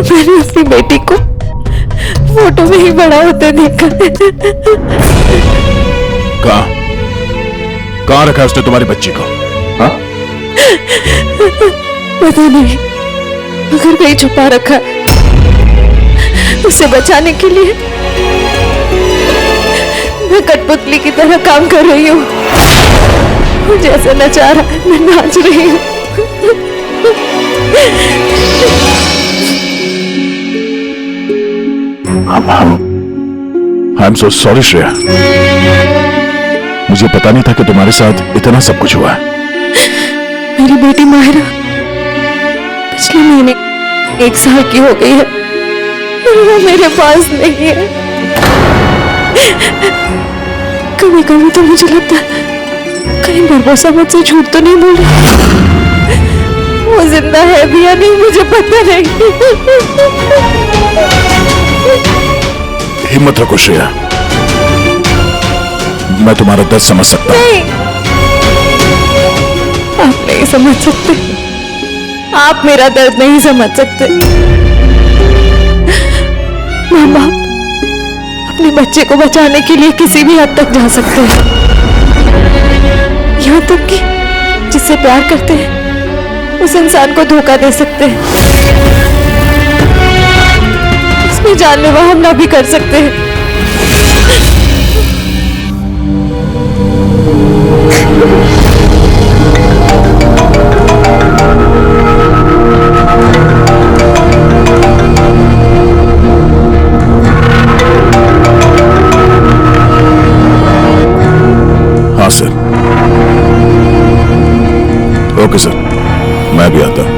मैंने अपनी बेटी को फोटो में ही बड़ा होते देखा। कहां रखा उसने तुम्हारी बच्ची को? हाँ? पता नहीं, मगर कहीं छुपा रखा है। उसे बचाने के लिए मैं कठपुतली की तरह काम कर रही हूँ। जैसे नचा रहा है मैं नाच रही हूँ। I am so sorry Shreya, मुझे पता नहीं था कि तुम्हारे साथ इतना सब कुछ हुआ है। मेरी बेटी माहिरा पिछले महीने 1 साल की हो गई है और वो मेरे पास नहीं है। कभी कभी तो मुझे लगता है कहीं बरबोसा मुझसे झूठ तो नहीं बोली। वो जिंदा है भी या नहीं मुझे पता नहीं। हिम्मत रखो श्रेया, मैं तुम्हारा दर्द समझ सकता हूं। नहीं, आप नहीं समझ सकते, आप मेरा दर्द नहीं समझ सकते। माँ बाप अपने बच्चे को बचाने के लिए किसी भी हद तक जा सकते हैं, यहाँ तक कि जिससे प्यार करते हैं उस इंसान को धोखा दे सकते हैं, उसमें जानलेवा हमला भी कर सकते हैं। हाँ सर। ओके सर, मैं भी आता हूं।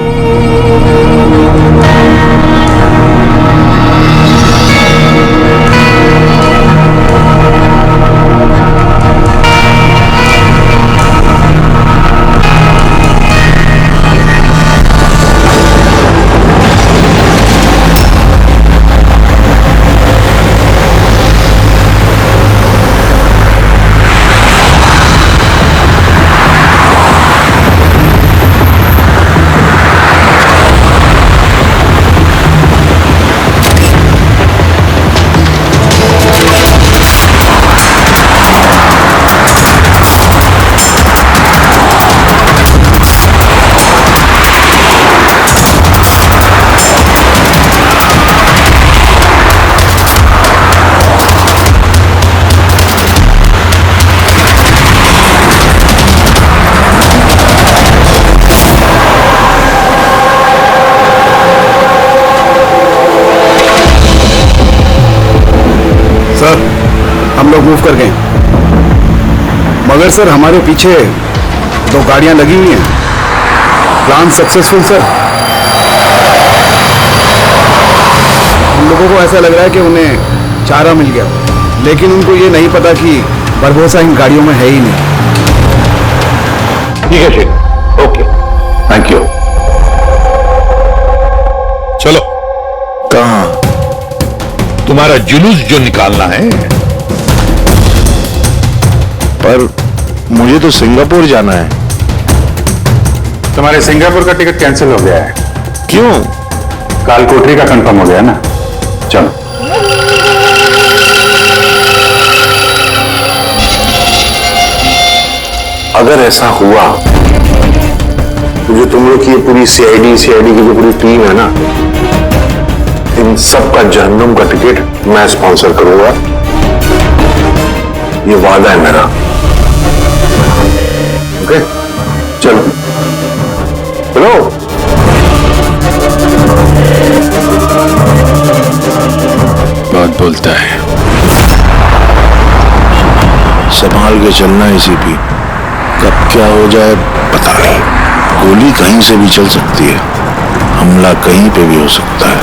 सर, हम लोग मूव कर गए, मगर सर हमारे पीछे 2 गाड़ियां लगी हुई हैं। Plan successful sir. हम लोगों को ऐसा लग रहा है कि उन्हें चारा मिल गया, लेकिन उनको ये नहीं पता कि बरबोसा इन गाड़ियों में है ही नहीं। ठीक है शेख, ओके, थैंक यू। चलो। कहाँ? तुम्हारा जुलूस जो निकालना है। पर मुझे तो सिंगापुर जाना है। तुम्हारे सिंगापुर का टिकट कैंसिल हो गया है। क्यों? कालकोठरी का कंफर्म हो गया ना। चलो। अगर ऐसा हुआ तो जो तुम लोग की ये पूरी सीआईडी की जो पूरी टीम है ना, इन सब का जहन्नुम का टिकट मैं स्पॉन्सर करूंगा। ये वादा है मेरा। ओके, चलो चलो। बहुत बोलता है। संभाल के चलना है सीपी, कब क्या हो जाए पता नहीं। गोली कहीं से भी चल सकती है, हमला कहीं पे भी हो सकता है।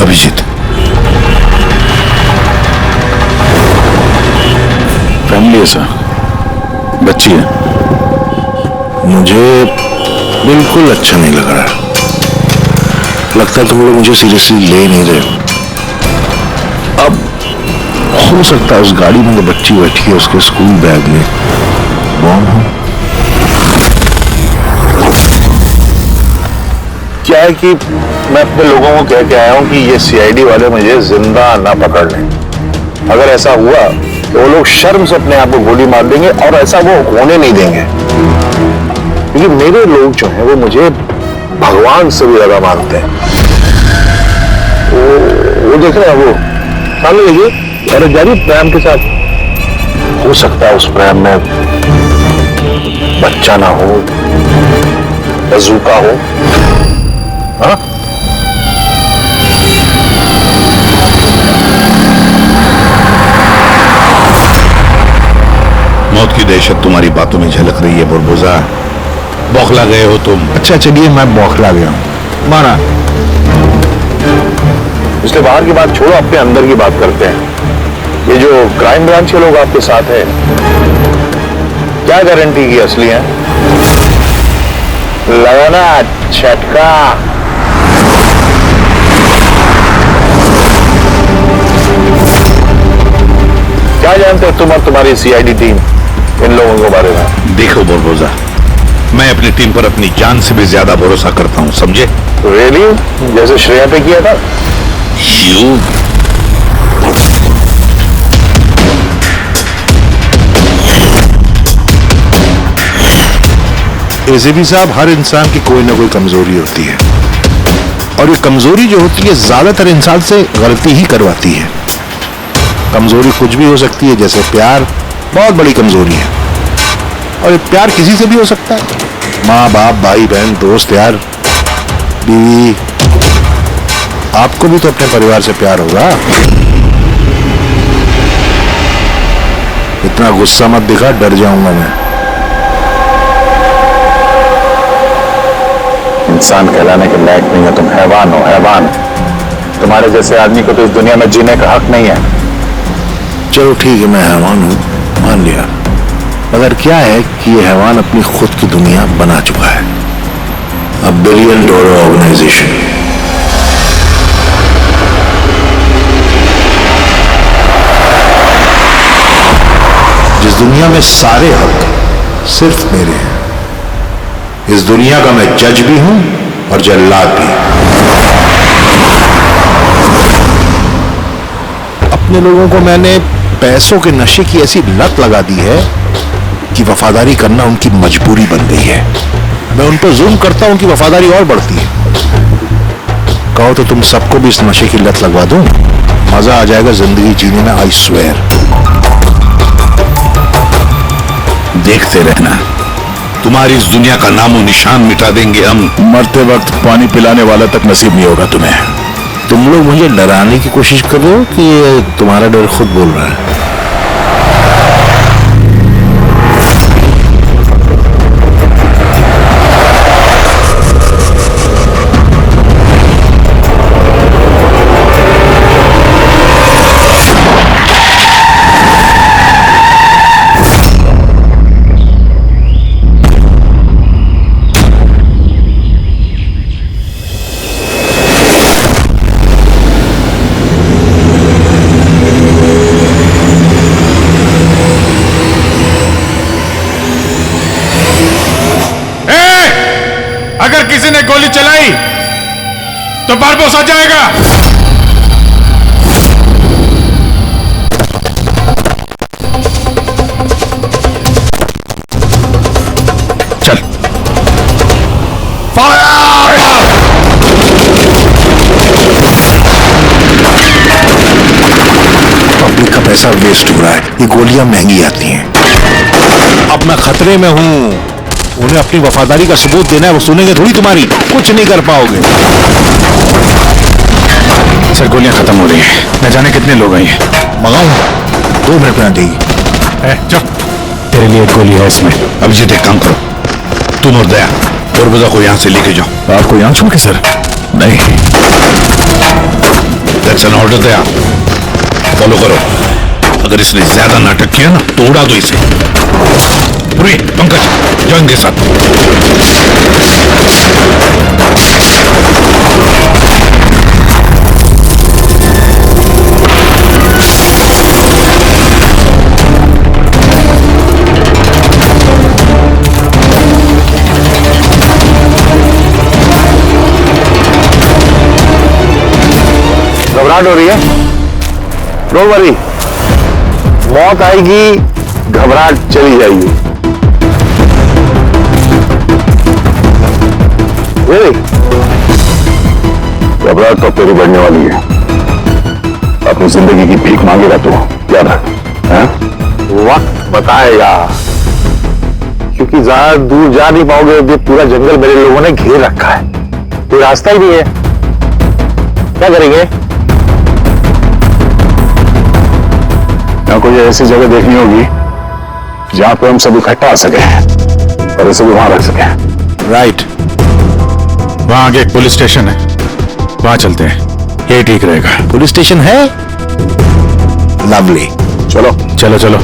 अभिजीत, फैमिली है सर, बच्ची है। मुझे बिल्कुल अच्छा नहीं लग रहा। लगता है तुम लोग मुझे सीरियसली ले नहीं रहे हो। अब हो सकता है उस गाड़ी में जो बच्ची बैठी है उसके स्कूल बैग में बॉम्ब हो। क्या है कि मैं अपने लोगों को कह के आया हूं कि ये सीआईडी वाले मुझे जिंदा ना पकड़ लें। अगर ऐसा हुआ तो वो लोग शर्म से अपने आप को गोली मार देंगे, और ऐसा वो होने नहीं देंगे, क्योंकि मेरे लोग जो हैं वो मुझे भगवान से भी ज्यादा मानते हैं। वो देख रहे हैं, वो सामने देखिए, अरे जारी प्रेम के साथ। हो सकता है उस प्रेम में बच्चा ना हो, बजूका हो। हाँ, मौत की दहशत तुम्हारी बातों में झलक रही है बुरबुजा। बौखला गए हो तुम। अच्छा चलिए, मैं बौखला गया हूं, माना। इसलिए बाहर की बात छोड़ो, अपने अंदर की बात करते हैं। ये जो क्राइम ब्रांच के लोग आपके साथ है, क्या गारंटी की असली है? लगाना झटका। क्या जानते हो तुम और तुम्हारी सीआईडी टीम इन लोगों के बारे में? देखो बुरबुजा, मैं अपनी टीम पर अपनी जान से भी ज्यादा भरोसा करता हूं, समझे? रियली? जैसे श्रेया पे किया था? यू एसीपी साहब, हर इंसान की कोई ना कोई कमजोरी होती है, और ये कमजोरी जो होती है ज्यादातर इंसान से गलती ही करवाती है। कमजोरी कुछ भी हो सकती है, जैसे प्यार बहुत बड़ी कमजोरी है, और ये प्यार किसी से भी हो सकता है, माँ बाप, भाई बहन, दोस्त, यार, बीवी। आपको भी तो अपने परिवार से प्यार होगा। इतना गुस्सा मत दिखा, डर जाऊंगा मैं। इंसान कहलाने के लायक नहीं है तुम, हैवान हो, हैवान। तुम्हारे जैसे आदमी को तो इस दुनिया में जीने का हक नहीं है। चलो ठीक है, मैं हैवान हूं, मान लिया। मगर क्या है कि ये हैवान अपनी खुद की दुनिया बना चुका है, $1 बिलियन ऑर्गेनाइजेशन। जिस दुनिया में सारे हक सिर्फ मेरे हैं। इस दुनिया का मैं जज भी हूं और जल्लाद भी। अपने लोगों को मैंने पैसों के नशे की ऐसी लत लगा दी है कि वफादारी करना उनकी मजबूरी बन गई है। मैं उन पर जुल्म करता हूं कि वफादारी और बढ़ती है। कहो तो तुम सबको भी इस नशे की लत लगवा दूं, मजा आ जाएगा जिंदगी जीने में, आई स्वेयर। देखते रहना, तुम्हारी इस दुनिया का नामो निशान मिटा देंगे हम। मरते वक्त पानी पिलाने वाला तक नसीब नहीं होगा तुम्हें। तुम लोग मुझे डराने की कोशिश कर रहे हो कि ये तुम्हारा डर खुद बोल रहा है? अगर किसी ने गोली चलाई तो बारबोस आ जाएगा। चल, पब्लिक का पैसा वेस्ट हो रहा है, ये गोलियां महंगी आती हैं। अब मैं खतरे में हूं, उन्हें अपनी वफादारी का सबूत देना है, वो सुनेंगे थोड़ी तुम्हारी, कुछ नहीं कर पाओगे। सर गोलियां खत्म हो रही हैं, न जाने कितने लोग हैं। मंगाऊं? 2 मिनट में देगी। चल, तेरे लिए एक गोली है इसमें। अभिजीत एक काम करो, तुम और दया बुरबुजा को यहां से लेके जाओ। आपको यहां छोड़ के सर? नहीं, that's an order. Daya follow करो। अगर इसने ज्यादा नाटक किया ना तो उड़ा दो इसे। पूरी पंकज जाओ इनके साथ। घबराहट हो रही है? डोंट वरी, मौत आएगी, घबराहट चली जाएगी। घबराहट तो तेरी बढ़ने वाली है। अपनी जिंदगी की भीख मांगेगा तू, याद रख। वक्त बताएगा, क्योंकि ज्यादा दूर जा नहीं पाओगे। ये पूरा जंगल मेरे लोगों ने घेर रखा है, कोई रास्ता ही नहीं है। क्या करेंगे? या कोई ऐसी जगह देखनी होगी जहां पे हम सब इकट्ठा आ सके और इसे भी वहां रख सके। राइट, वहां आगे एक पुलिस स्टेशन है, वहां चलते हैं, ये ठीक रहेगा। पुलिस स्टेशन है? लवली, चलो चलो चलो।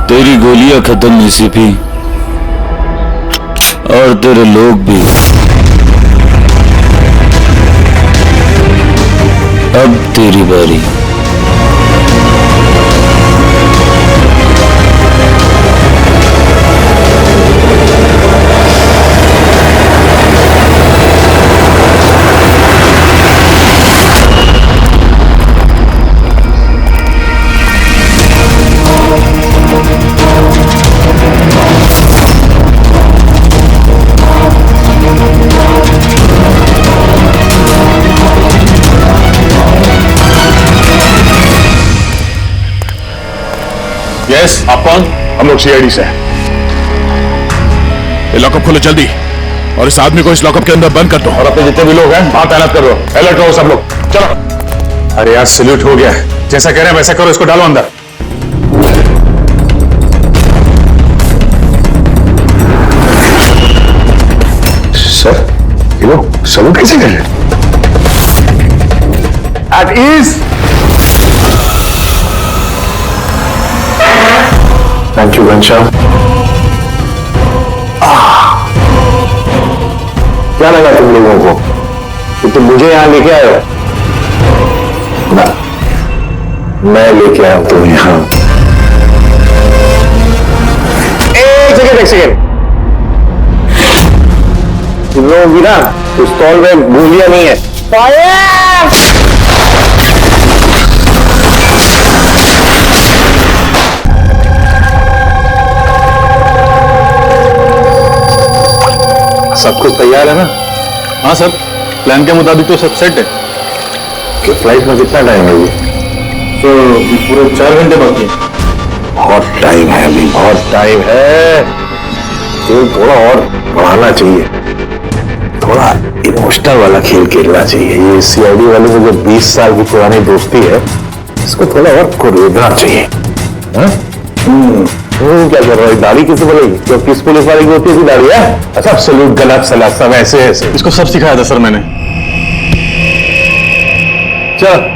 तेरी गोलियां खत्म एसीपी, और तेरे लोग भी। अब तेरी बारी। यस, आप कौन? हम लोग सीआईडी से हैं। ये लॉकअप खोलो जल्दी, और इस आदमी को इस लॉकअप के अंदर बंद कर दो। और अपने जितने भी लोग हैं वहां तैनात कर दो। अलर्ट रहो सब लोग, चलो। अरे यार सैल्यूट हो गया, जैसा कह रहे हैं वैसा करो, इसको डालो अंदर। सर, ये लोग सैल्यूट कैसे कर रहे हैं? At ease. Thank you Ghanshyam. क्या लगा तुम लोगों को कि तुम मुझे यहां लेके आए हो? ना, मैं लेके आया हूं तुम यहां। एक सेकेंड। तुम लोगों की ना पिस्तौल में गोलियां नहीं है। फायर! सब कुछ तैयार है ना? हाँ सर, प्लान के मुताबिक तो सब सेट है। कि फ्लाइट में कितना टाइम है अभी? तो पूरे 4 घंटे बाकी है। बहुत टाइम है अभी, बहुत टाइम है। तो थोड़ा और बढ़ाना चाहिए, थोड़ा इमोशनल वाला खेल खेलना चाहिए। ये सीआईडी वाले में जो 20 साल की पुरानी दोस्ती है, इसको थोड़ा और कुरेदना चाहिए। क्या कर रहा है? दाढ़ी किसे बोलेगी? जो किस पुलिस वाले की होती है दाढ़ी है? अच्छा, सलूट, गलत सलाह, सब ऐसे ऐसे। इसको सब सिखाया था सर मैंने। चल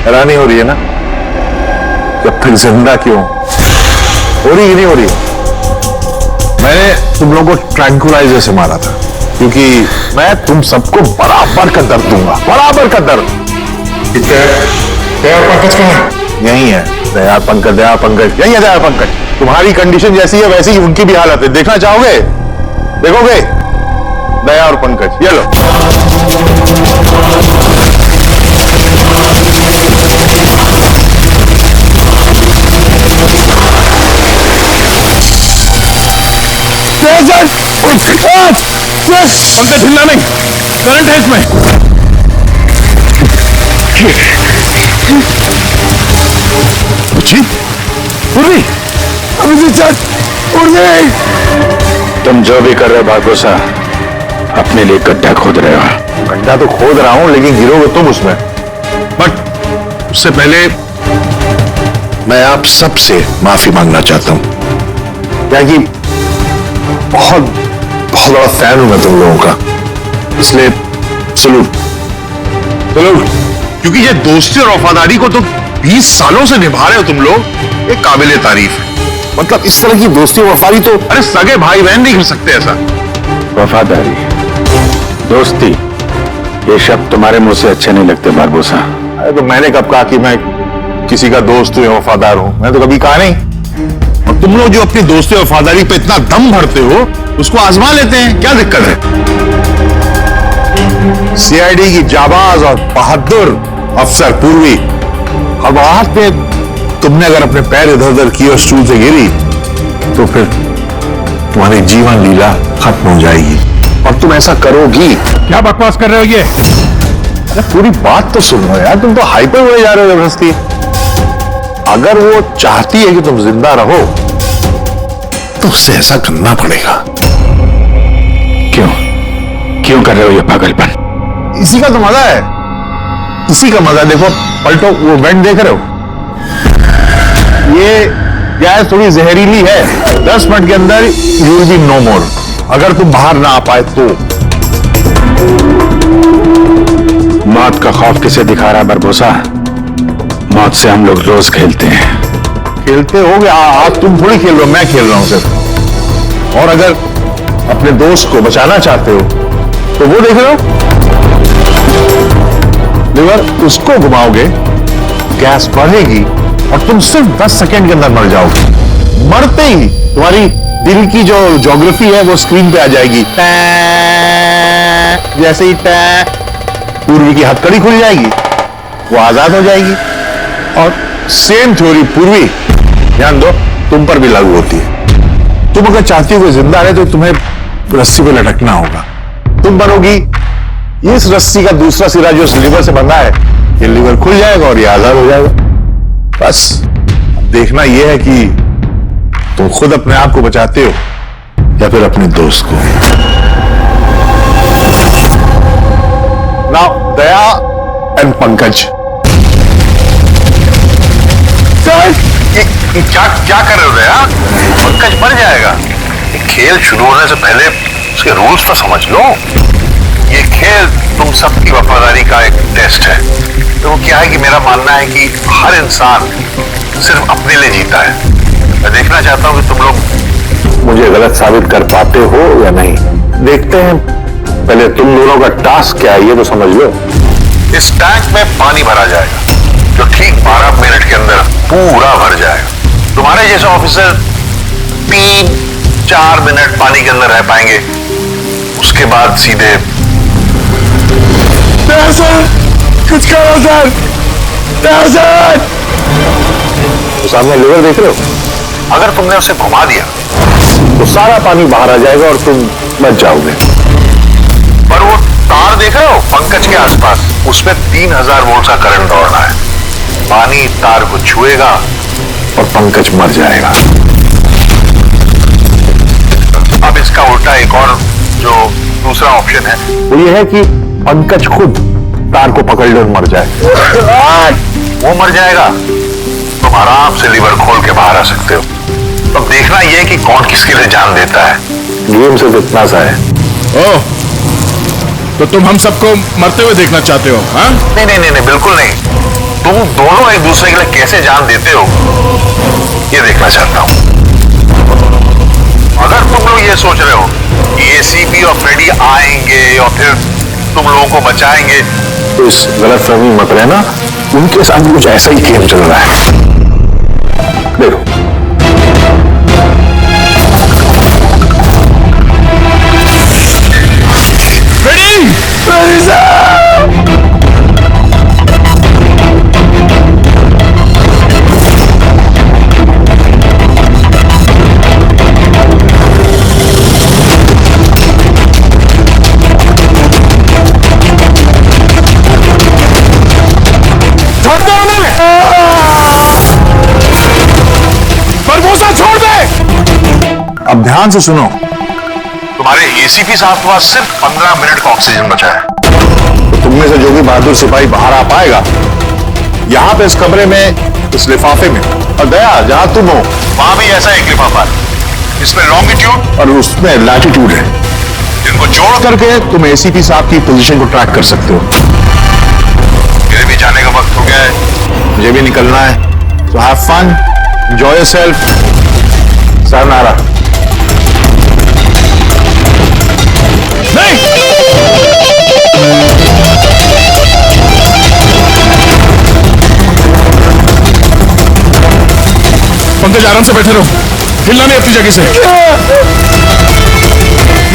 हैरानी हो रही है ना, जब तक जिंदा क्यों हो रही कि नहीं हो रही? मैंने तुम लोगों को ट्रैंकुलाइजर से मारा था, क्योंकि मैं तुम सबको बराबर का दर्द दूंगा, बराबर का दर्द। दया पंकज कहाँ है? यही है दया पंकज, दया पंकज यही है। दया पंकज, तुम्हारी कंडीशन जैसी है वैसी ही उनकी भी हालत है। देखना चाहोगे? देखोगे? दया और पंकज, ये लो। पंकज हिलना नहीं, करंट है इसमें। तुम जो भी कर रहे हो भागोसा, अपने लिए गड्ढा खोद रहे हो। गड्ढा तो खोद रहा हूं, लेकिन गिरोगे तुम उसमें। बट उससे पहले मैं आप सबसे माफी मांगना चाहता हूं, क्या कि बहुत बहुत बड़ा फैन हूं मैं तुम लोगों का, इसलिए सलूट। क्योंकि ये दोस्ती और वफादारी को तो 20 सालों से निभा रहे हो तुम लोग, एक काबिले तारीफ है। मतलब इस तरह की दोस्ती वफादारी तो अरे सगे भाई बहन नहीं कर सकते ऐसा। वफादारी, दोस्ती, ये शब्द तुम्हारे मुंह से अच्छे नहीं लगते बारबोसा। अरे तो मैंने कब कहा कि मैं किसी का दोस्त हूं या वफादार हूं? मैं तो कभी कहा नहीं। और तुम लोग जो अपनी दोस्ती और वफादारी पे इतना दम भरते हो, उसको आजमा लेते हैं, क्या दिक्कत है? सीआईडी की जाबाज और बहादुर अफसर पूर्वी, अब वहां पे तुमने अगर अपने पैर इधर उधर किए और स्टूल से गिरी तो फिर तुम्हारी जीवन लीला खत्म हो जाएगी। और तुम ऐसा करोगी। क्या बकवास कर रहे हो ये? अरे पूरी बात तो सुनो यार, तुम तो हाइपर हुए जा रहे हो जबरदस्ती। अगर वो चाहती है कि तुम जिंदा रहो तो उससे ऐसा करना पड़ेगा। क्यों क्यों कर रहे हो ये पागलपन? इसी का तो मजा है, इसी का मजा। देखो पलटो, वो वेंट देख रहे हो? ये गैस थोड़ी जहरीली है, 10 मिनट के अंदर यू विल बी नो मोर, अगर तुम बाहर ना आ पाए तो। मौत का खौफ किसे दिखा रहा है बरबोसा? मौत से हम लोग रोज खेलते हैं। खेलते होगे, आज तुम थोड़ी खेल रहे हो, मैं खेल रहा हूं सिर्फ। और अगर अपने दोस्त को बचाना चाहते हो तो वो देख रहे हो, लिवर उसको घुमाओगे, गैस बढ़ेगी और तुम सिर्फ 10 सेकंड के अंदर मर जाओगे। मरते ही तुम्हारी दिल की जो ज्योग्राफी है वो स्क्रीन पे आ जाएगी। जैसे ही पूर्वी की हथकड़ी खुल जाएगी, वो आजाद हो जाएगी। और सेम थ्योरी पूर्वी, ध्यान दो, तुम पर भी लागू होती है। तुम अगर चाहती हो कि जिंदा रहे तो तुम्हें रस्सी पे लटकना होगा। तुम बनोगी इस रस्सी का दूसरा सिरा जो लिवर से बंधा है, ये लिवर खुल जाएगा और ये आजाद हो जाएगा। बस देखना यह है कि तुम खुद अपने आप को बचाते हो या फिर अपने दोस्त को। Now Daya and Pankaj. क्या क्या कर रहे हो दया? पंकज मर जाएगा। खेल शुरू होने से पहले उसके रूल्स तो समझ लो। ये खेल तुम सबकी वफादारी का एक टेस्ट है। तो वो क्या है कि मेरा मानना है कि हर इंसान सिर्फ अपने लिए जीता है। मैं देखना चाहता हूं कि तुम लोग मुझे गलत साबित कर पाते हो या नहीं। देखते हैं, पहले तुम दोनों का टास्क क्या है ये तो समझ लो। इस टैंक में पानी भरा जाएगा जो ठीक 12 मिनट के अंदर पूरा भर जाएगा। तुम्हारे जैसे ऑफिसर 3-4 मिनट पानी के अंदर रह पाएंगे, उसके बाद सीधे कुछ करो सर। तो सामने लिवर देख रहे हो? अगर तुमने उसे घुमा दिया तो सारा पानी बाहर आ जाएगा और तुम बच जाओगे। पर वो तार देख रहे हो पंकज के आसपास, उसमें 3000 वोल्ट का करंट दौड़ना है। पानी तार को छुएगा और पंकज मर जाएगा। अब इसका उल्टा एक और जो दूसरा ऑप्शन है वो ये है कि पंकज खुद तार को पकड़ ले और मर जाए। वो मर जाएगा, तुम आराम से लिवर खोल के बाहर आ सकते हो। अब देखना यह कि कौन किसके लिए जान देता है। गेम सिर्फ इतना सा है। ओह, तो तुम हम सबको मरते हुए देखना चाहते हो? हाँ? नहीं नहीं नहीं, बिल्कुल नहीं। तुम दोनों एक दूसरे के लिए कैसे जान देते हो ये देखना चाहता हूं। अगर तुम लोग ये सोच रहे हो कि एसीपी और फ्रेडी आएंगे और फिर तुम लोगों को बचाएंगे, तो इस गलतफहमी मत रहना। उनके साथ कुछ ऐसा ही गेम चल रहा है। देखो अब ध्यान से सुनो, तुम्हारे एसीपी साहब के पास सिर्फ 15 मिनट का ऑक्सीजन बचा है। तो तुम में से जो भी बहादुर सिपाही बाहर आ पाएगा, यहां पे इस कमरे में, इस लिफाफे में, और दया जहां तुम हो वहां भी ऐसा एक लिफाफा है, इसमें लॉन्गिट्यूड और उसमें लैटिट्यूड है, जिनको जोड़ करके तुम एसीपी साहब की पोजीशन को ट्रैक कर सकते हो। मेरे भी जाने का वक्त हो गया है। मुझे भी निकलना है, तो have fun, enjoy yourself. sayonara। नहीं, पंकज आराम से बैठे रहो, हिलना नहीं अपनी जगह से।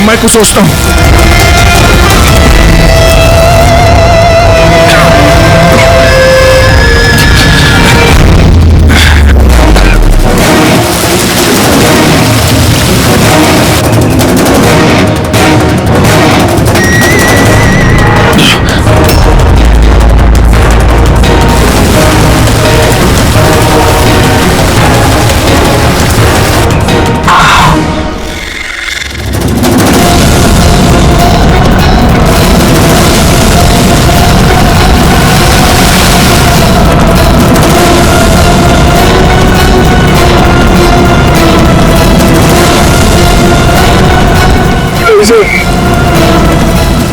मैं कुछ सोचता हूं।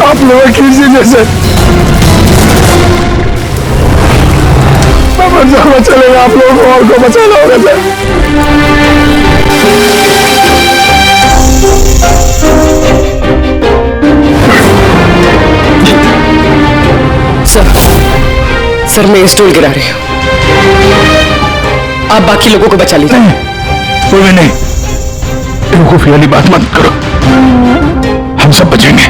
आप लोग कीजिए जैसे चलेगा, आप लोगों को और को बचाना होगा सर। सर मैं स्टूल गिरा रही हूँ, आप बाकी लोगों को बचा लीजिए। कोई भी नहीं, बेवकूफी वाली बात मत करो, हम सब बचेंगे,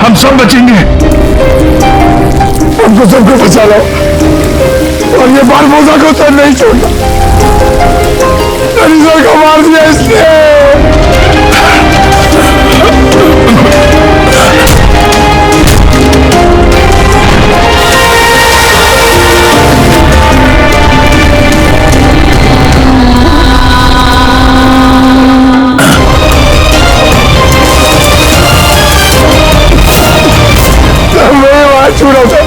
हम सब बचेंगे। हमको सबको बचा लो और ये बारबोसा को तो नहीं छोड़ना। सर को मार दिया इसने। छोड़ो सर,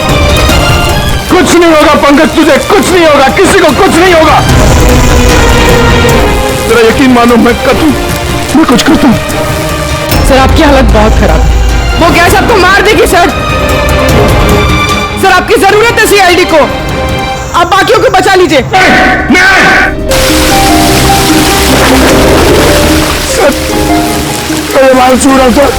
कुछ नहीं होगा पंकज, तुझे कुछ नहीं होगा, किसी को कुछ नहीं होगा। तेरा यकीन मानो, मैं कुछ करता हूँ। सर आपकी हालत बहुत खराब है, वो गैस आपको मार देगी सर। सर आपकी जरूरत है सीआईडी को, आप बाकियों को बचा लीजिए। सर ये बात छोड़ो सर।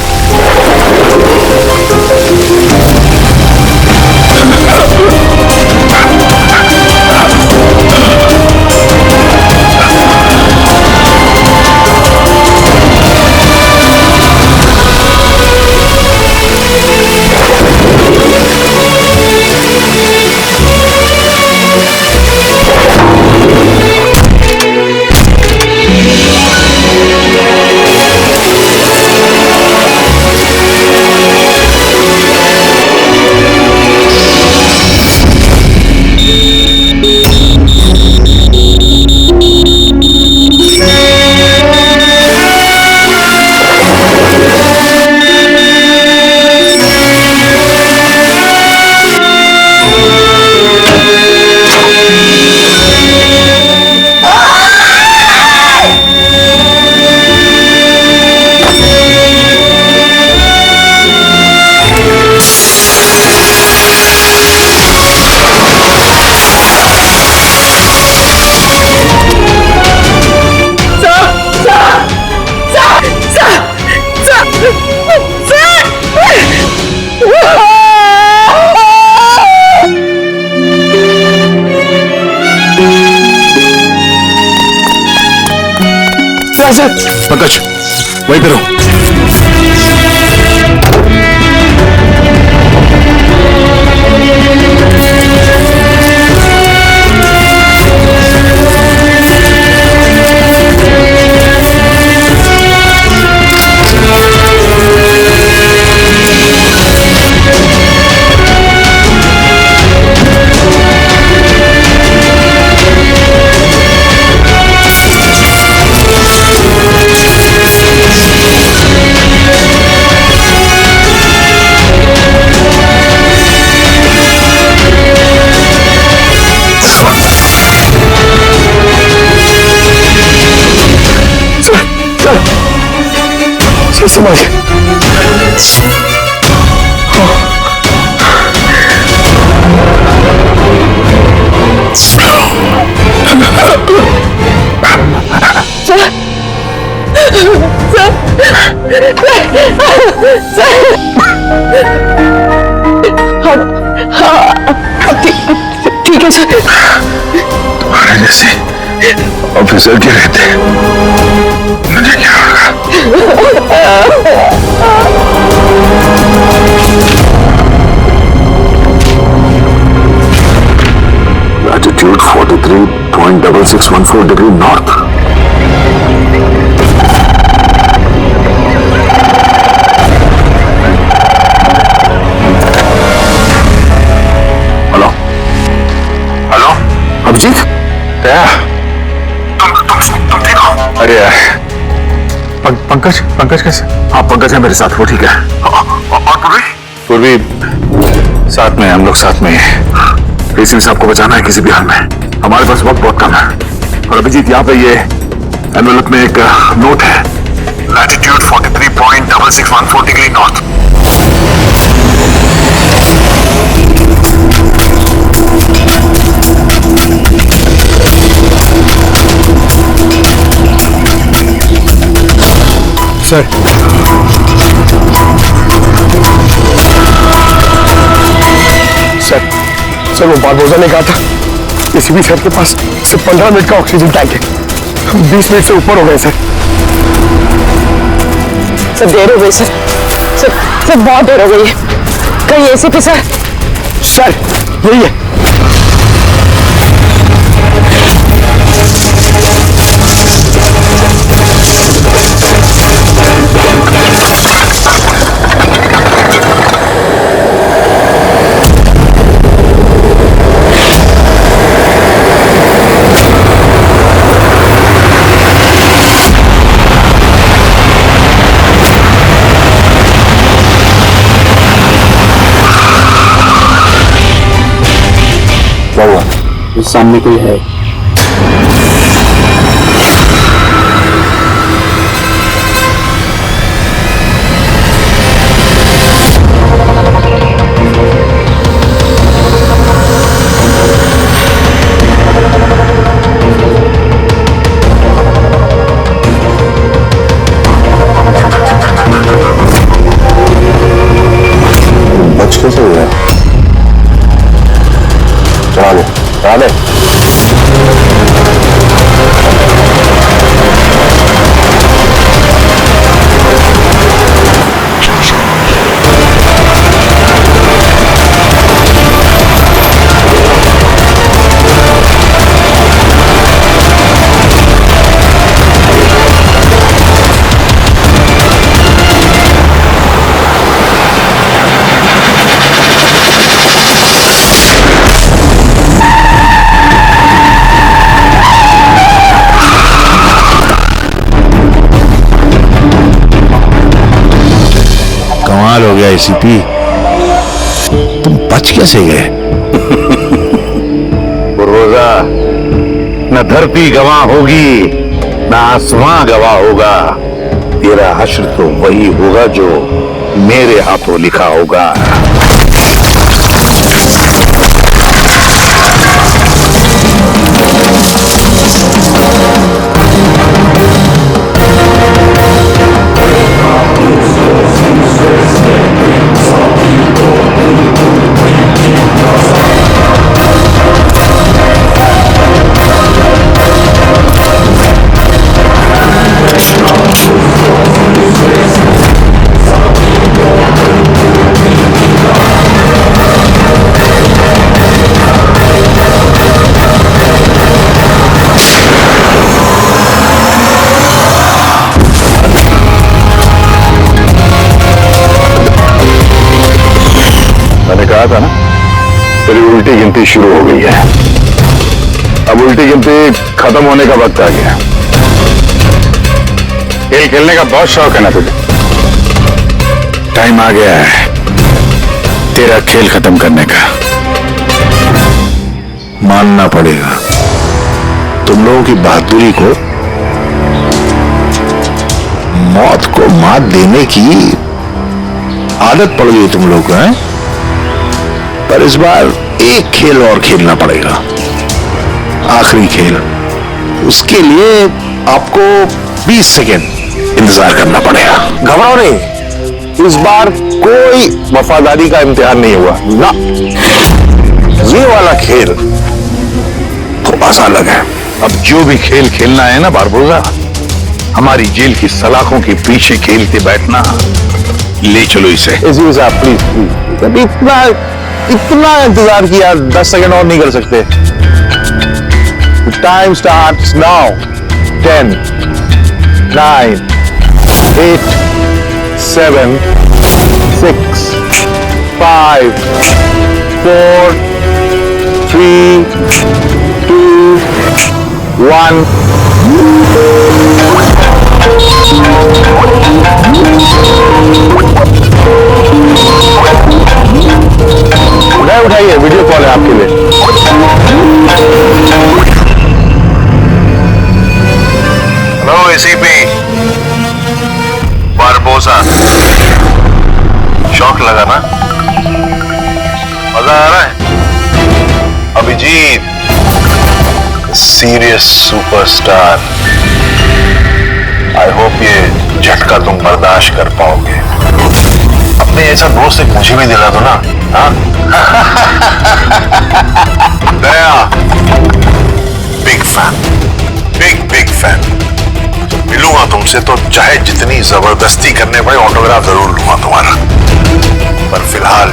पंकज वहीं पे रहो। समझ ठीक है सर। तुम्हारे जैसे ऑफिसर के रहते मुझे क्या होगा? Latitude 43.6614 degree north. Hello hello Abhijeet क्या तुम ठीक हो? अरे यार पंकज कैसे? हाँ पंकज है मेरे साथ, वो ठीक है। और पूर्वी साथ में, हम लोग साथ में हैं। एसीपी साहब को बचाना है किसी भी हाल में। हमारे पास वक्त बहुत कम है। और अभिजीत यहाँ पे ये एनवेलप में एक नोट है, latitude 43.6614 degree north. Sir sir वो बारबोजा ने कहा था एसीपी सर के पास सिर्फ 15 मिनट का ऑक्सीजन टैंक है। 20 मिनट से ऊपर हो गए सर। सर देर हो गई सर। सर बहुत देर हो गई है। कहीं एसीपी सर? सर यही है। क्या हुआ? उस सामने कोई है? बच कैसे हुआ? चला दे। कमाल हो गया एसीपी, तुम बच कैसे गए? रोजा न धरती गवाह होगी न आसमां गवाह होगा। तेरा हश्र तो वही होगा जो मेरे हाथों लिखा होगा। मैंने कहा था ना, तेरी उल्टी गिनती शुरू हो गई है। अब उल्टी गिनती खत्म होने का वक्त आ गया। खेल खेलने का बहुत शौक है ना तुझे? टाइम आ गया है तेरा खेल खत्म करने का। मानना पड़ेगा, तुम लोगों की बहादुरी को, मौत को मात देने की आदत पड़ गई तुम लोग को, हैं? पर इस बार एक खेल और खेलना पड़ेगा, आखिरी खेल। उसके लिए आपको 20 सेकेंड इंतजार करना पड़ेगा। घबराओ नहीं, इस बार कोई वफादारी का इम्तिहान नहीं हुआ ना। ये वाला खेल थोड़ा सा अलग है। अब जो भी खेल खेलना है ना बारबोजा, हमारी जेल की सलाखों के पीछे खेलते बैठना, ले चलो इसे। साहब प्लीज प्लीज, अभी इतना इंतजार किया, 10 सेकंड और नहीं कर सकते। Time starts now. 10 9 8 7 6 5 4 3 2 1। उठाइए, वीडियो कॉल है आपके लिए। हेलो एसीपी बारबोसा, शौक लगा ना? मजा आ रहा है? Abhijeet serious superstar, I hope ये झटका तुम बर्दाश्त कर पाओगे। अपने ऐसा दोस्त एक मुझे भी दिला दो ना। हाँ दया, बिग फैन, बिग फैन। मिलूंगा तुमसे तो चाहे जितनी जबरदस्ती करने पड़े ऑटोग्राफ जरूर लूंगा तुम्हारा, पर फिलहाल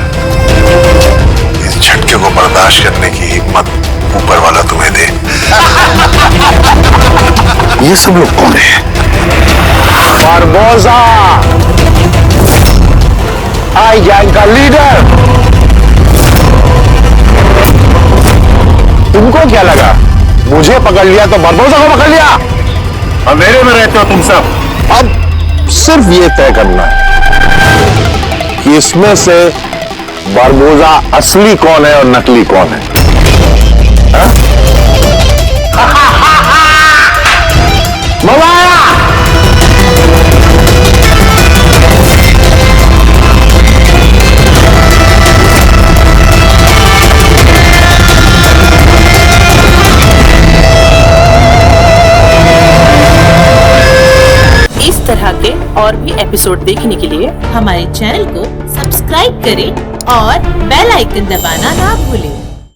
इस झटके को बर्दाश्त करने की हिम्मत ऊपर वाला तुम्हें दे। ये सब लोग कौन है? बारबोसा, आई गैंग का लीडर। तुमको क्या लगा मुझे पकड़ लिया तो बारबोसा को पकड़ लिया? अंधेरे में रहते हो तुम सब। अब सिर्फ ये तय करना है कि इसमें से बारबोसा असली कौन है और नकली कौन है। मजा आया? इस तरह के और भी एपिसोड देखने के लिए हमारे चैनल को सब्सक्राइब करें और बेल आइकन दबाना ना भूलें।